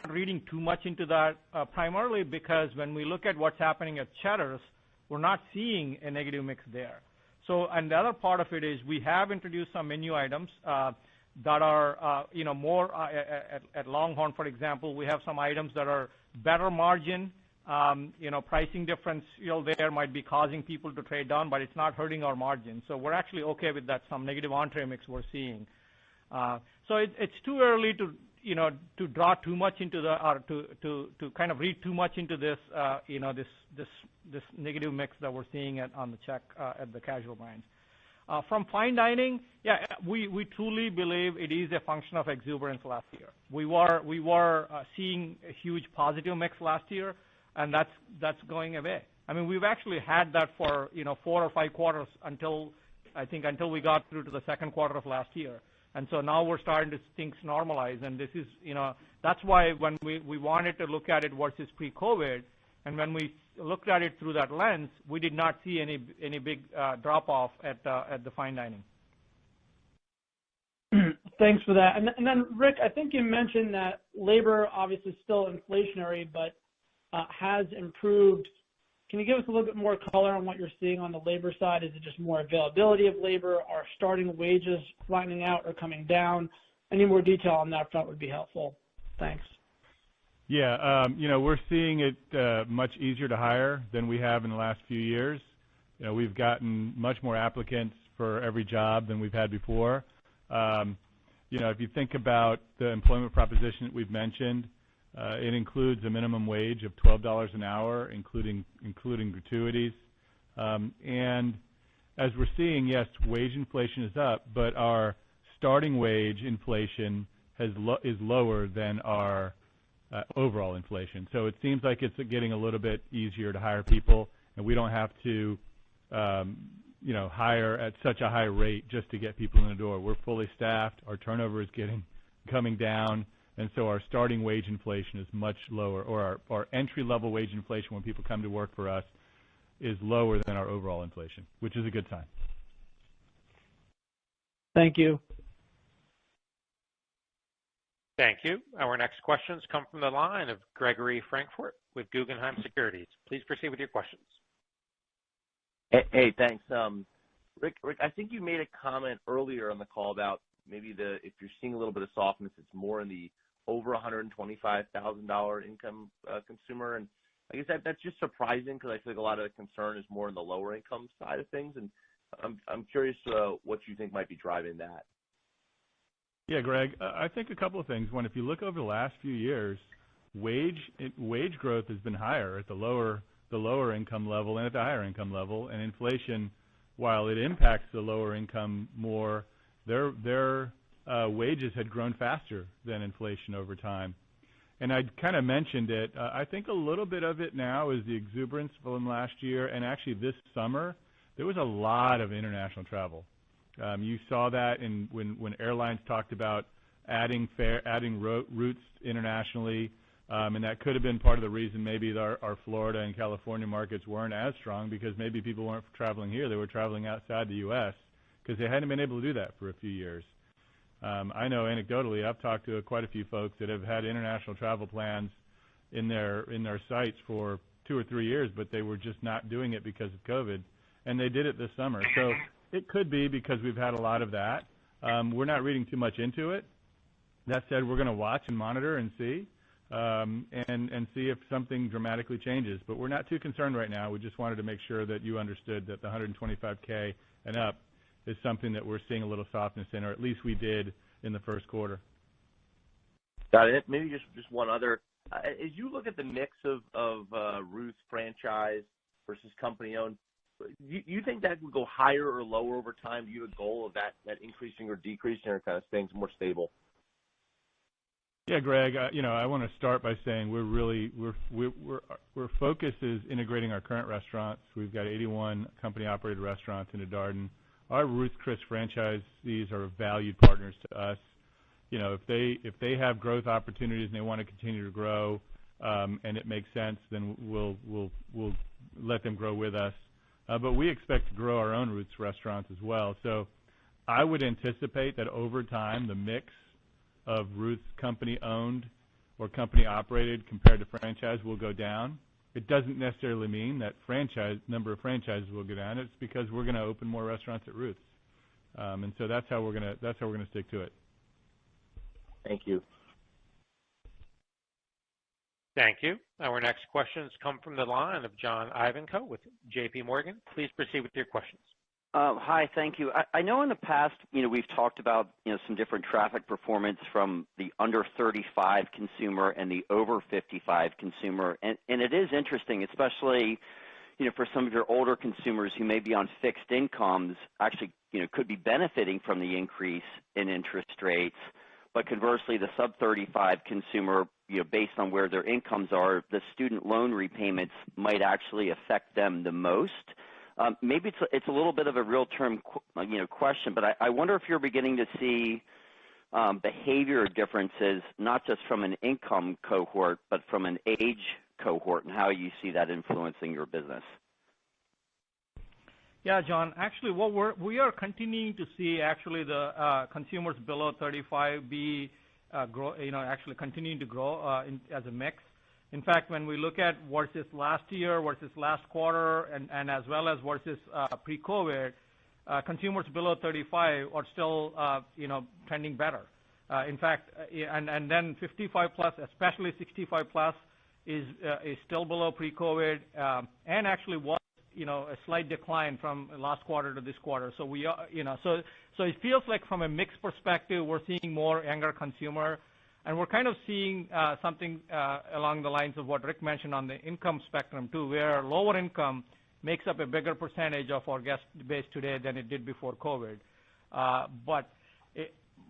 Speaker 4: reading too much into that, primarily because when we look at what's happening at Cheddar's, we're not seeing a negative mix there. So, and the other part of it is we have introduced some menu items that are, more at Longhorn, for example. We have some items that are better margin. Pricing difference there might be causing people to trade down, but it's not hurting our margin. So we're actually okay with that. Some negative entree mix we're seeing. So it's too early to draw too much into or to kind of read too much into this, this negative mix that we're seeing on the check at the casual brands. From fine dining, yeah, we truly believe it is a function of exuberance last year. We were seeing a huge positive mix last year, and that's going away. I mean, we've actually had that for 4 or 5 quarters until we got through to the second quarter of last year. And so now we're starting to things normalize, and this is, that's why when we wanted to look at it versus pre-COVID, and when we looked at it through that lens, we did not see any big drop-off at the fine dining.
Speaker 18: Thanks for that. And then, Rick, I think you mentioned that labor obviously is still inflationary, but has improved. Can you give us a little bit more color on what you're seeing on the labor side? Is it just more availability of labor? Are starting wages flattening out or coming down? Any more detail on that front would be helpful. Thanks.
Speaker 3: Yeah, we're seeing it much easier to hire than we have in the last few years. We've gotten much more applicants for every job than we've had before. If you think about the employment proposition that we've mentioned, it includes a minimum wage of $12 an hour, including gratuities. And as we're seeing, yes, wage inflation is up, but our starting wage inflation is lower than our overall inflation. So it seems like it's getting a little bit easier to hire people, and we don't have to, hire at such a high rate just to get people in the door. We're fully staffed. Our turnover is coming down. And so our starting wage inflation is much lower, or our entry-level wage inflation when people come to work for us is lower than our overall inflation, which is a good sign.
Speaker 18: Thank you.
Speaker 1: Thank you. Our next questions come from the line of Gregory Francfort with Guggenheim Securities. Please proceed with your questions.
Speaker 19: Hey, thanks. Rick, I think you made a comment earlier on the call about maybe if you're seeing a little bit of softness, it's more in the over $125,000 income consumer. And I guess that's just surprising because I feel like a lot of the concern is more in the lower income side of things. And I'm curious what you think might be driving that.
Speaker 3: Yeah, Greg, I think a couple of things. One, if you look over the last few years, wage growth has been higher at the lower income level and at the higher income level. And inflation, while it impacts the lower income more, their wages had grown faster than inflation over time. And I kind of mentioned it. I think a little bit of it now is the exuberance from last year. And actually this summer, there was a lot of international travel. You saw that when airlines talked about adding routes internationally. And that could have been part of the reason maybe our Florida and California markets weren't as strong, because maybe people weren't traveling here. They were traveling outside the U.S. because they hadn't been able to do that for a few years. I know anecdotally I've talked to quite a few folks that have had international travel plans in their sites for 2 or 3 years, but they were just not doing it because of COVID, and they did it this summer. So It could be because we've had a lot of that. We're not reading too much into it. That said, we're going to watch and monitor and see, and see if something dramatically changes. But we're not too concerned right now. We just wanted to make sure that you understood that the 125K and up is something that we're seeing a little softness in, or at least we did in the first quarter.
Speaker 19: Got it. Maybe just one other. As you look at the mix of Ruth's franchise versus company-owned, you think that would go higher or lower over time? Do you have a goal of that increasing or decreasing, or kind of staying more stable?
Speaker 3: Yeah, Greg. I want to start by saying we're focus is integrating our current restaurants. We've got 81 company-operated restaurants into Darden. Our Ruth's Chris franchisees are valued partners to us. If they have growth opportunities and they want to continue to grow, and it makes sense, then we'll let them grow with us. But we expect to grow our own Ruth's restaurants as well. So I would anticipate that over time the mix of Ruth's company-owned or company-operated compared to franchise will go down. It doesn't necessarily mean that number of franchises will go down. It's because we're going to open more restaurants at Ruth's, and so that's how we're going to stick to it.
Speaker 19: Thank you.
Speaker 1: Thank you. Our next questions come from the line of John Ivankoe with J.P. Morgan. Please proceed with your questions.
Speaker 20: Hi, thank you. I know in the past, we've talked about, some different traffic performance from the under 35 consumer and the over 55 consumer. And it is interesting, especially, for some of your older consumers who may be on fixed incomes, actually, could be benefiting from the increase in interest rates. But conversely, the sub 35 consumer, based on where their incomes are, the student loan repayments might actually affect them the most. Maybe it's a little bit of a real-term question, but I wonder if you're beginning to see behavior differences, not just from an income cohort, but from an age cohort, and how you see that influencing your business.
Speaker 4: Yeah, John. Actually, we are continuing to see the consumers below 35 grow, actually continuing to grow as a mix. In fact, when we look at versus last year, versus last quarter, and as well as versus pre-COVID, consumers below 35 are still, trending better. In fact, and then 55 plus, especially 65 plus, is still below pre-COVID, and actually was, a slight decline from last quarter to this quarter. So we are, so it feels like from a mix perspective, we're seeing more younger consumer. And we're kind of seeing something along the lines of what Rick mentioned on the income spectrum too, where lower income makes up a bigger percentage of our guest base today than it did before COVID. But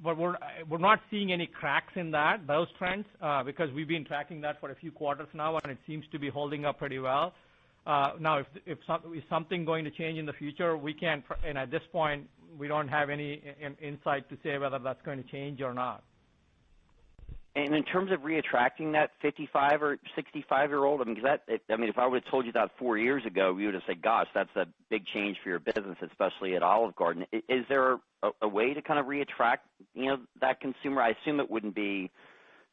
Speaker 4: we're not seeing any cracks in those trends, because we've been tracking that for a few quarters now, and it seems to be holding up pretty well. Now, if something going to change in the future, we can't, and at this point, we don't have any insight to say whether that's going to change or not.
Speaker 20: And in terms of reattracting that 55 or 65-year-old, if I would have told you that 4 years ago, we would have said, gosh, that's a big change for your business, especially at Olive Garden. Is there a way to kind of reattract, that consumer? I assume it wouldn't be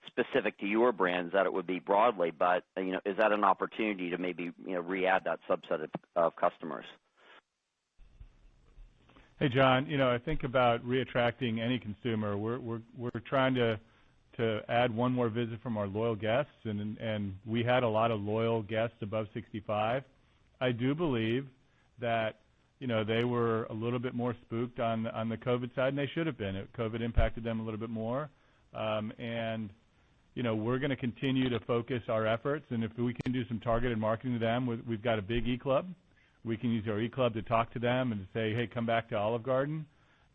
Speaker 20: specific to your brands, that it would be broadly, but, is that an opportunity to maybe, re-add that subset of customers?
Speaker 3: Hey, John, I think about reattracting any consumer. We're trying to add one more visit from our loyal guests, and we had a lot of loyal guests above 65. I do believe that, they were a little bit more spooked on the COVID side, and they should have been. COVID impacted them a little bit more. We're going to continue to focus our efforts, and if we can do some targeted marketing to them, we've got a big e-club. We can use our e-club to talk to them and to say, hey, come back to Olive Garden.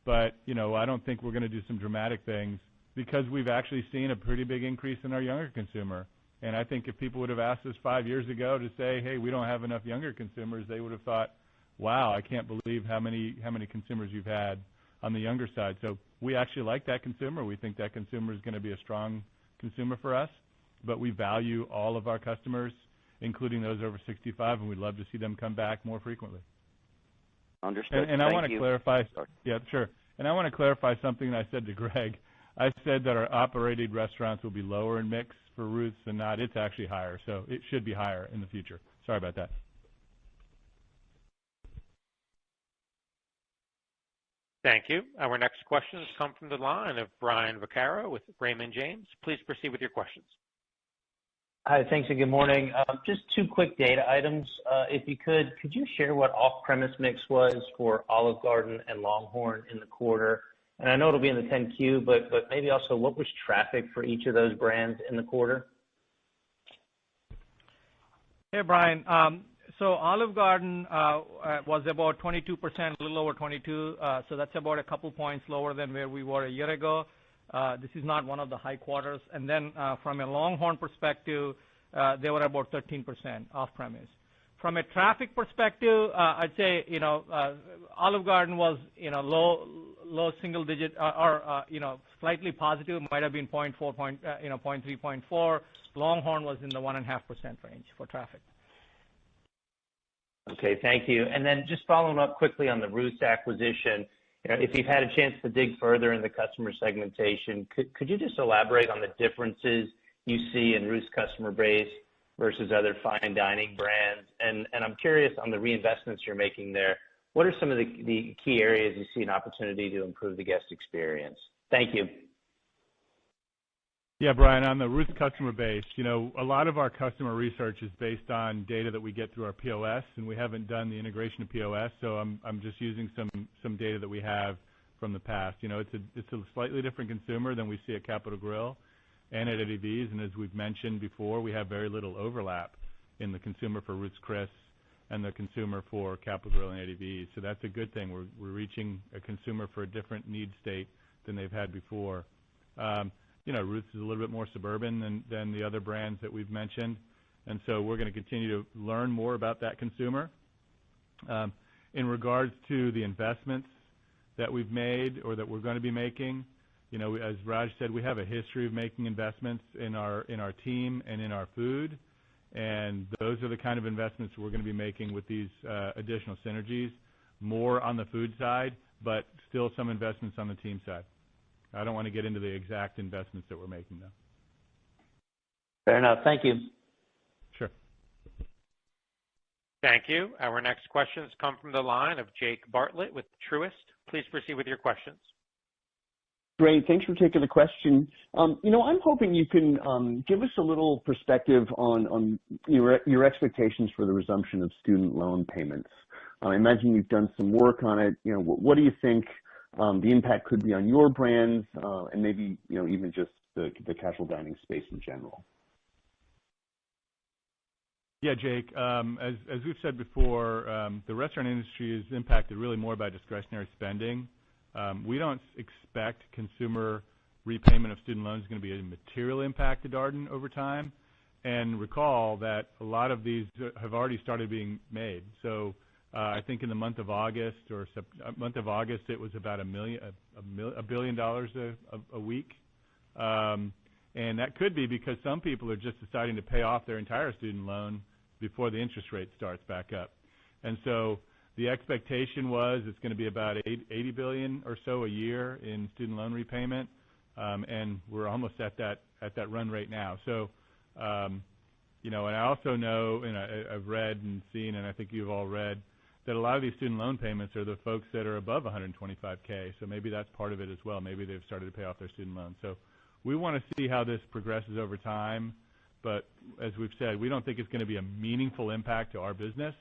Speaker 3: But, I don't think we're going to do some dramatic things, because we've actually seen a pretty big increase in our younger consumer. And I think if people would have asked us 5 years ago to say, hey, we don't have enough younger consumers, they would have thought, wow, I can't believe how many consumers you've had on the younger side. So we actually like that consumer. We think that consumer is going to be a strong consumer for us. But we value all of our customers, including those over 65, and we'd love to see them come back more frequently.
Speaker 20: Understood.
Speaker 3: And I want to clarify. Yeah, sure. And I want to clarify something I said to Greg. I said that our operated restaurants will be lower in mix for Ruth's and not. It's actually higher, so it should be higher in the future. Sorry about that.
Speaker 1: Thank you. Our next questions come from the line of Brian Vaccaro with Raymond James. Please proceed with your questions.
Speaker 21: Hi, thanks, and good morning. Just two quick data items. If you could you share what off-premise mix was for Olive Garden and LongHorn in the quarter? And I know it'll be in the 10-Q, but maybe also what was traffic for each of those brands in the quarter?
Speaker 4: Hey, Brian. So Olive Garden was about 22%, a little over 22, so that's about a couple points lower than where we were a year ago. This is not one of the high quarters. And then from a LongHorn perspective, they were about 13% off-premise. From a traffic perspective, I'd say Olive Garden was low single digit or slightly positive, might have been 0.4, 0.3, 0.4. LongHorn was in the 1.5% range for traffic.
Speaker 21: Okay, thank you. And then just following up quickly on the Roost acquisition, if you've had a chance to dig further in the customer segmentation, could you just elaborate on the differences you see in Roost customer base versus other fine dining brands? And I'm curious on the reinvestments you're making there. What are some of the key areas you see an opportunity to improve the guest experience? Thank you.
Speaker 3: Yeah, Brian, on the Roost customer base, a lot of our customer research is based on data that we get through our POS, and we haven't done the integration of POS, so I'm just using some data that we have from the past. It's a slightly different consumer than we see at Capital Grille and at Eddie V's, and as we've mentioned before, we have very little overlap in the consumer for Ruth's Chris and the consumer for Capital Grille and Eddie V's, so that's a good thing. We're reaching a consumer for a different need state than they've had before. Ruth's is a little bit more suburban than the other brands that we've mentioned, and so we're going to continue to learn more about that consumer. In regards to the investments that we've made or that we're going to be making, as Raj said, we have a history of making investments in our team and in our food, and those are the kind of investments we're going to be making with these additional synergies, more on the food side, but still some investments on the team side. I don't want to get into the exact investments that we're making, though.
Speaker 21: Fair enough. Thank you.
Speaker 3: Sure.
Speaker 1: Thank you. Our next questions come from the line of Jake Bartlett with Truist. Please proceed with your questions.
Speaker 22: Great. Thanks for taking the question. I'm hoping you can give us a little perspective on your expectations for the resumption of student loan payments. I imagine you've done some work on it. What do you think the impact could be on your brands and maybe even just the casual dining space in general?
Speaker 3: Yeah, Jake. As we've said before, the restaurant industry is impacted really more by discretionary spending. We don't expect consumer repayment of student loans is going to be a material impact to Darden over time. And recall that a lot of these have already started being made. So I think in the month of August it was about $1 billion a week. And that could be because some people are just deciding to pay off their entire student loan before the interest rate starts back up. And so the expectation was it's going to be about $80 billion or so a year in student loan repayment, and we're almost at that run rate now. So, and I also know, and I've read and seen, and I think you've all read, that a lot of these student loan payments are the folks that are above $125K. So maybe that's part of it as well. Maybe they've started to pay off their student loans. So we want to see how this progresses over time. But as we've said, we don't think it's going to be a meaningful impact to our business.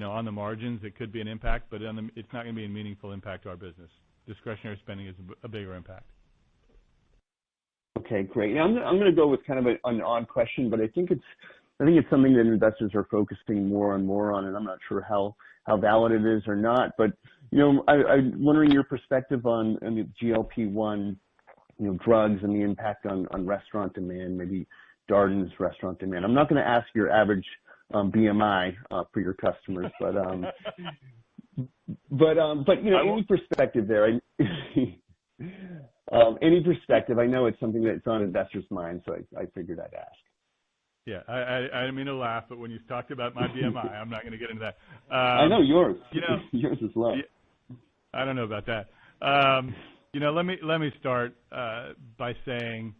Speaker 3: On the margins, it could be an impact, but it's not going to be a meaningful impact to our business. Discretionary spending is a bigger impact.
Speaker 22: Okay, great. Now, I'm going to go with kind of an odd question, but I think it's something that investors are focusing more and more on, and I'm not sure how valid it is or not. But I'm wondering your perspective on the GLP-1, drugs and the impact on restaurant demand, maybe Darden's restaurant demand. I'm not going to ask your average BMI for your customers, but any perspective there? Any perspective? I know it's something that's on investors' minds, so I figured I'd ask.
Speaker 3: Yeah, I didn't mean to laugh, but when you talked about my BMI, I'm not going to get into that.
Speaker 22: I know yours. Yours is low.
Speaker 3: I don't know about that. Let me start by saying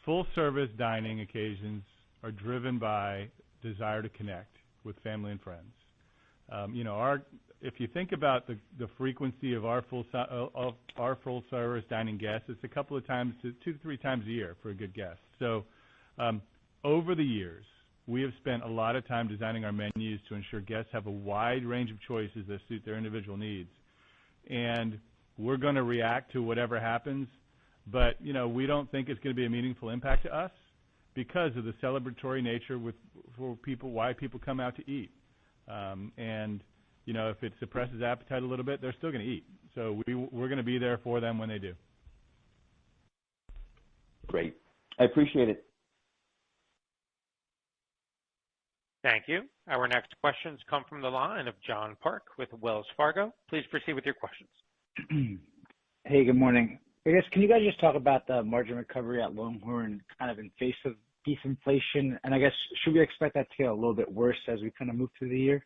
Speaker 3: full-service dining occasions are driven by desire to connect with family and friends. if you think about the frequency of our full service dining guests, it's a couple of times to 2 to 3 times a year for a good guest. So over the years, we have spent a lot of time designing our menus to ensure guests have a wide range of choices that suit their individual needs. And we're going to react to whatever happens, but we don't think it's going to be a meaningful impact to us because of the celebratory nature for people, why people come out to eat. And if it suppresses appetite a little bit, they're still going to eat. So we're going to be there for them when they do.
Speaker 22: Great. I appreciate it.
Speaker 1: Thank you. Our next questions come from the line of John Park with Wells Fargo. Please proceed with your questions.
Speaker 2: Hey, good morning. I guess, can you guys just talk about the margin recovery at Longhorn kind of in face of beef inflation? And I guess, should we expect that to get a little bit worse as we kind of move through the year?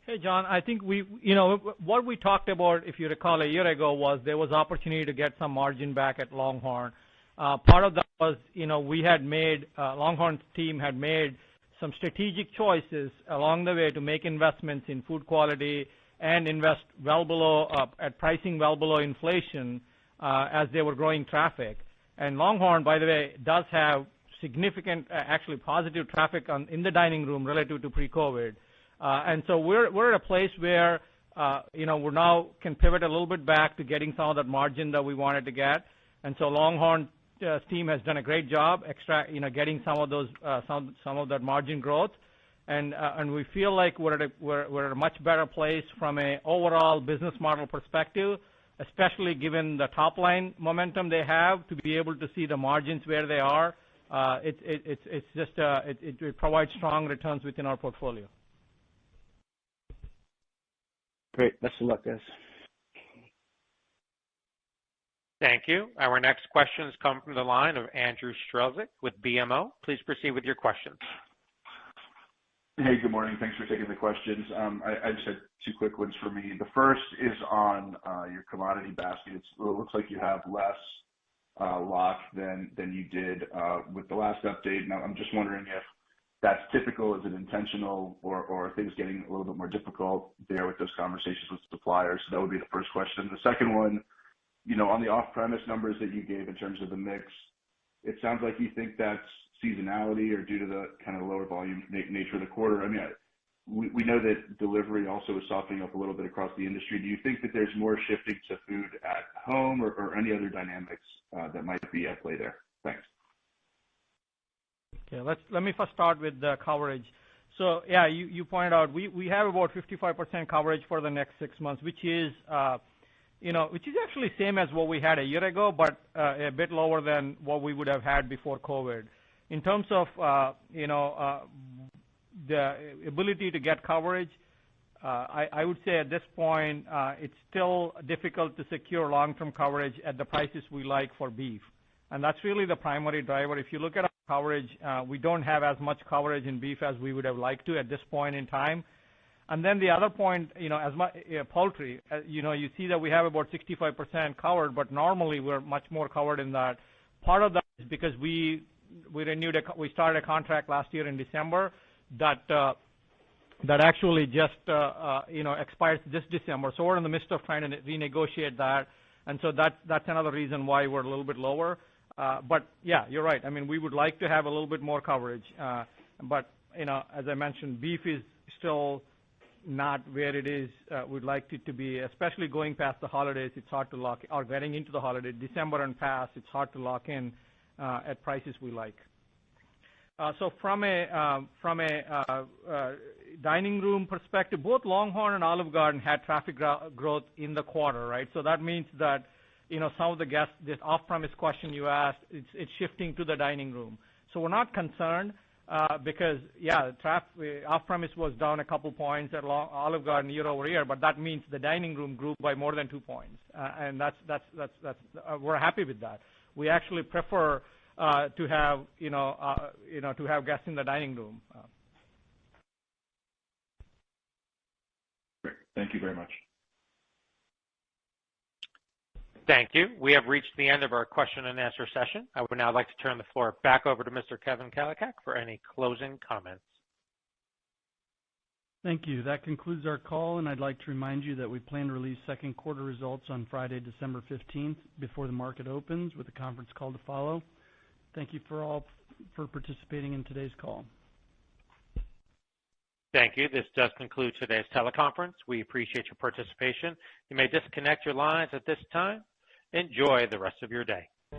Speaker 4: Hey, John, I think what we talked about, if you recall, a year ago was there was opportunity to get some margin back at Longhorn. Part of that was, Longhorn's team had made some strategic choices along the way to make investments in food quality and invest at pricing well below inflation as they were growing traffic. And Longhorn, by the way, does have significant, actually positive traffic in the dining room relative to pre-COVID. And so we're at a place where, we now can pivot a little bit back to getting some of that margin that we wanted to get. And so Longhorn team has done a great job getting some of those some of that margin growth, and we feel like we're at a much better place from an overall business model perspective, especially given the top line momentum they have to be able to see the margins where they are. It provides strong returns within our portfolio.
Speaker 2: Great. Best of luck, guys.
Speaker 1: Thank you. Our next questions come from the line of Andrew Strelzik with BMO. Please proceed with your questions.
Speaker 5: Hey, good morning. Thanks for taking the questions. I just had 2 quick ones for me. The first is on your commodity basket. It looks like you have less lock than you did with the last update. Now, I'm just wondering if that's typical, is it intentional, or are things getting a little bit more difficult there with those conversations with suppliers? So that would be the first question. The second one, on the off-premise numbers that you gave in terms of the mix, it sounds like you think that's seasonality or due to the kind of lower volume nature of the quarter. I mean, we know that delivery also is softening up a little bit across the industry. Do you think that there's more shifting to food at home or any other dynamics that might be at play there? Thanks.
Speaker 4: Okay, let me first start with the coverage. So, yeah, you pointed out we have about 55% coverage for the next 6 months, which is actually same as what we had a year ago, but a bit lower than what we would have had before COVID. In terms of, the ability to get coverage, I would say at this point, it's still difficult to secure long-term coverage at the prices we like for beef. And that's really the primary driver. If you look at our coverage, we don't have as much coverage in beef as we would have liked to at this point in time. And then the other point, poultry, you see that we have about 65% covered, but normally we're much more covered in that. Part of that is because we started a contract last year in December that actually just expires this December. So we're in the midst of trying to renegotiate that, and so that's another reason why we're a little bit lower. But yeah, you're right. I mean, we would like to have a little bit more coverage, but as I mentioned, beef is still not where it is we'd like it to be, especially going past the holidays. It's hard to lock, or getting into the holiday, December and past, it's hard to lock in at prices we like. So from a dining room perspective, both Longhorn and Olive Garden had traffic growth in the quarter, right? So that means that some of the guests, this off-premise question you asked, it's shifting to the dining room. So we're not concerned because, yeah, off-premise was down a couple points at Olive Garden year over year, but that means the dining room grew by more than 2 points, and that's we're happy with that. We actually prefer to have to have guests in the dining room.
Speaker 5: Great. Thank you very much.
Speaker 1: Thank you. We have reached the end of our question and answer session. I would now like to turn the floor back over to Mr. Kevin Kalicak for any closing comments.
Speaker 6: Thank you. That concludes our call, and I'd like to remind you that we plan to release second quarter results on Friday, December 15th, before the market opens, with a conference call to follow. Thank you for participating in today's call.
Speaker 1: Thank you. This does conclude today's teleconference. We appreciate your participation. You may disconnect your lines at this time. Enjoy the rest of your day.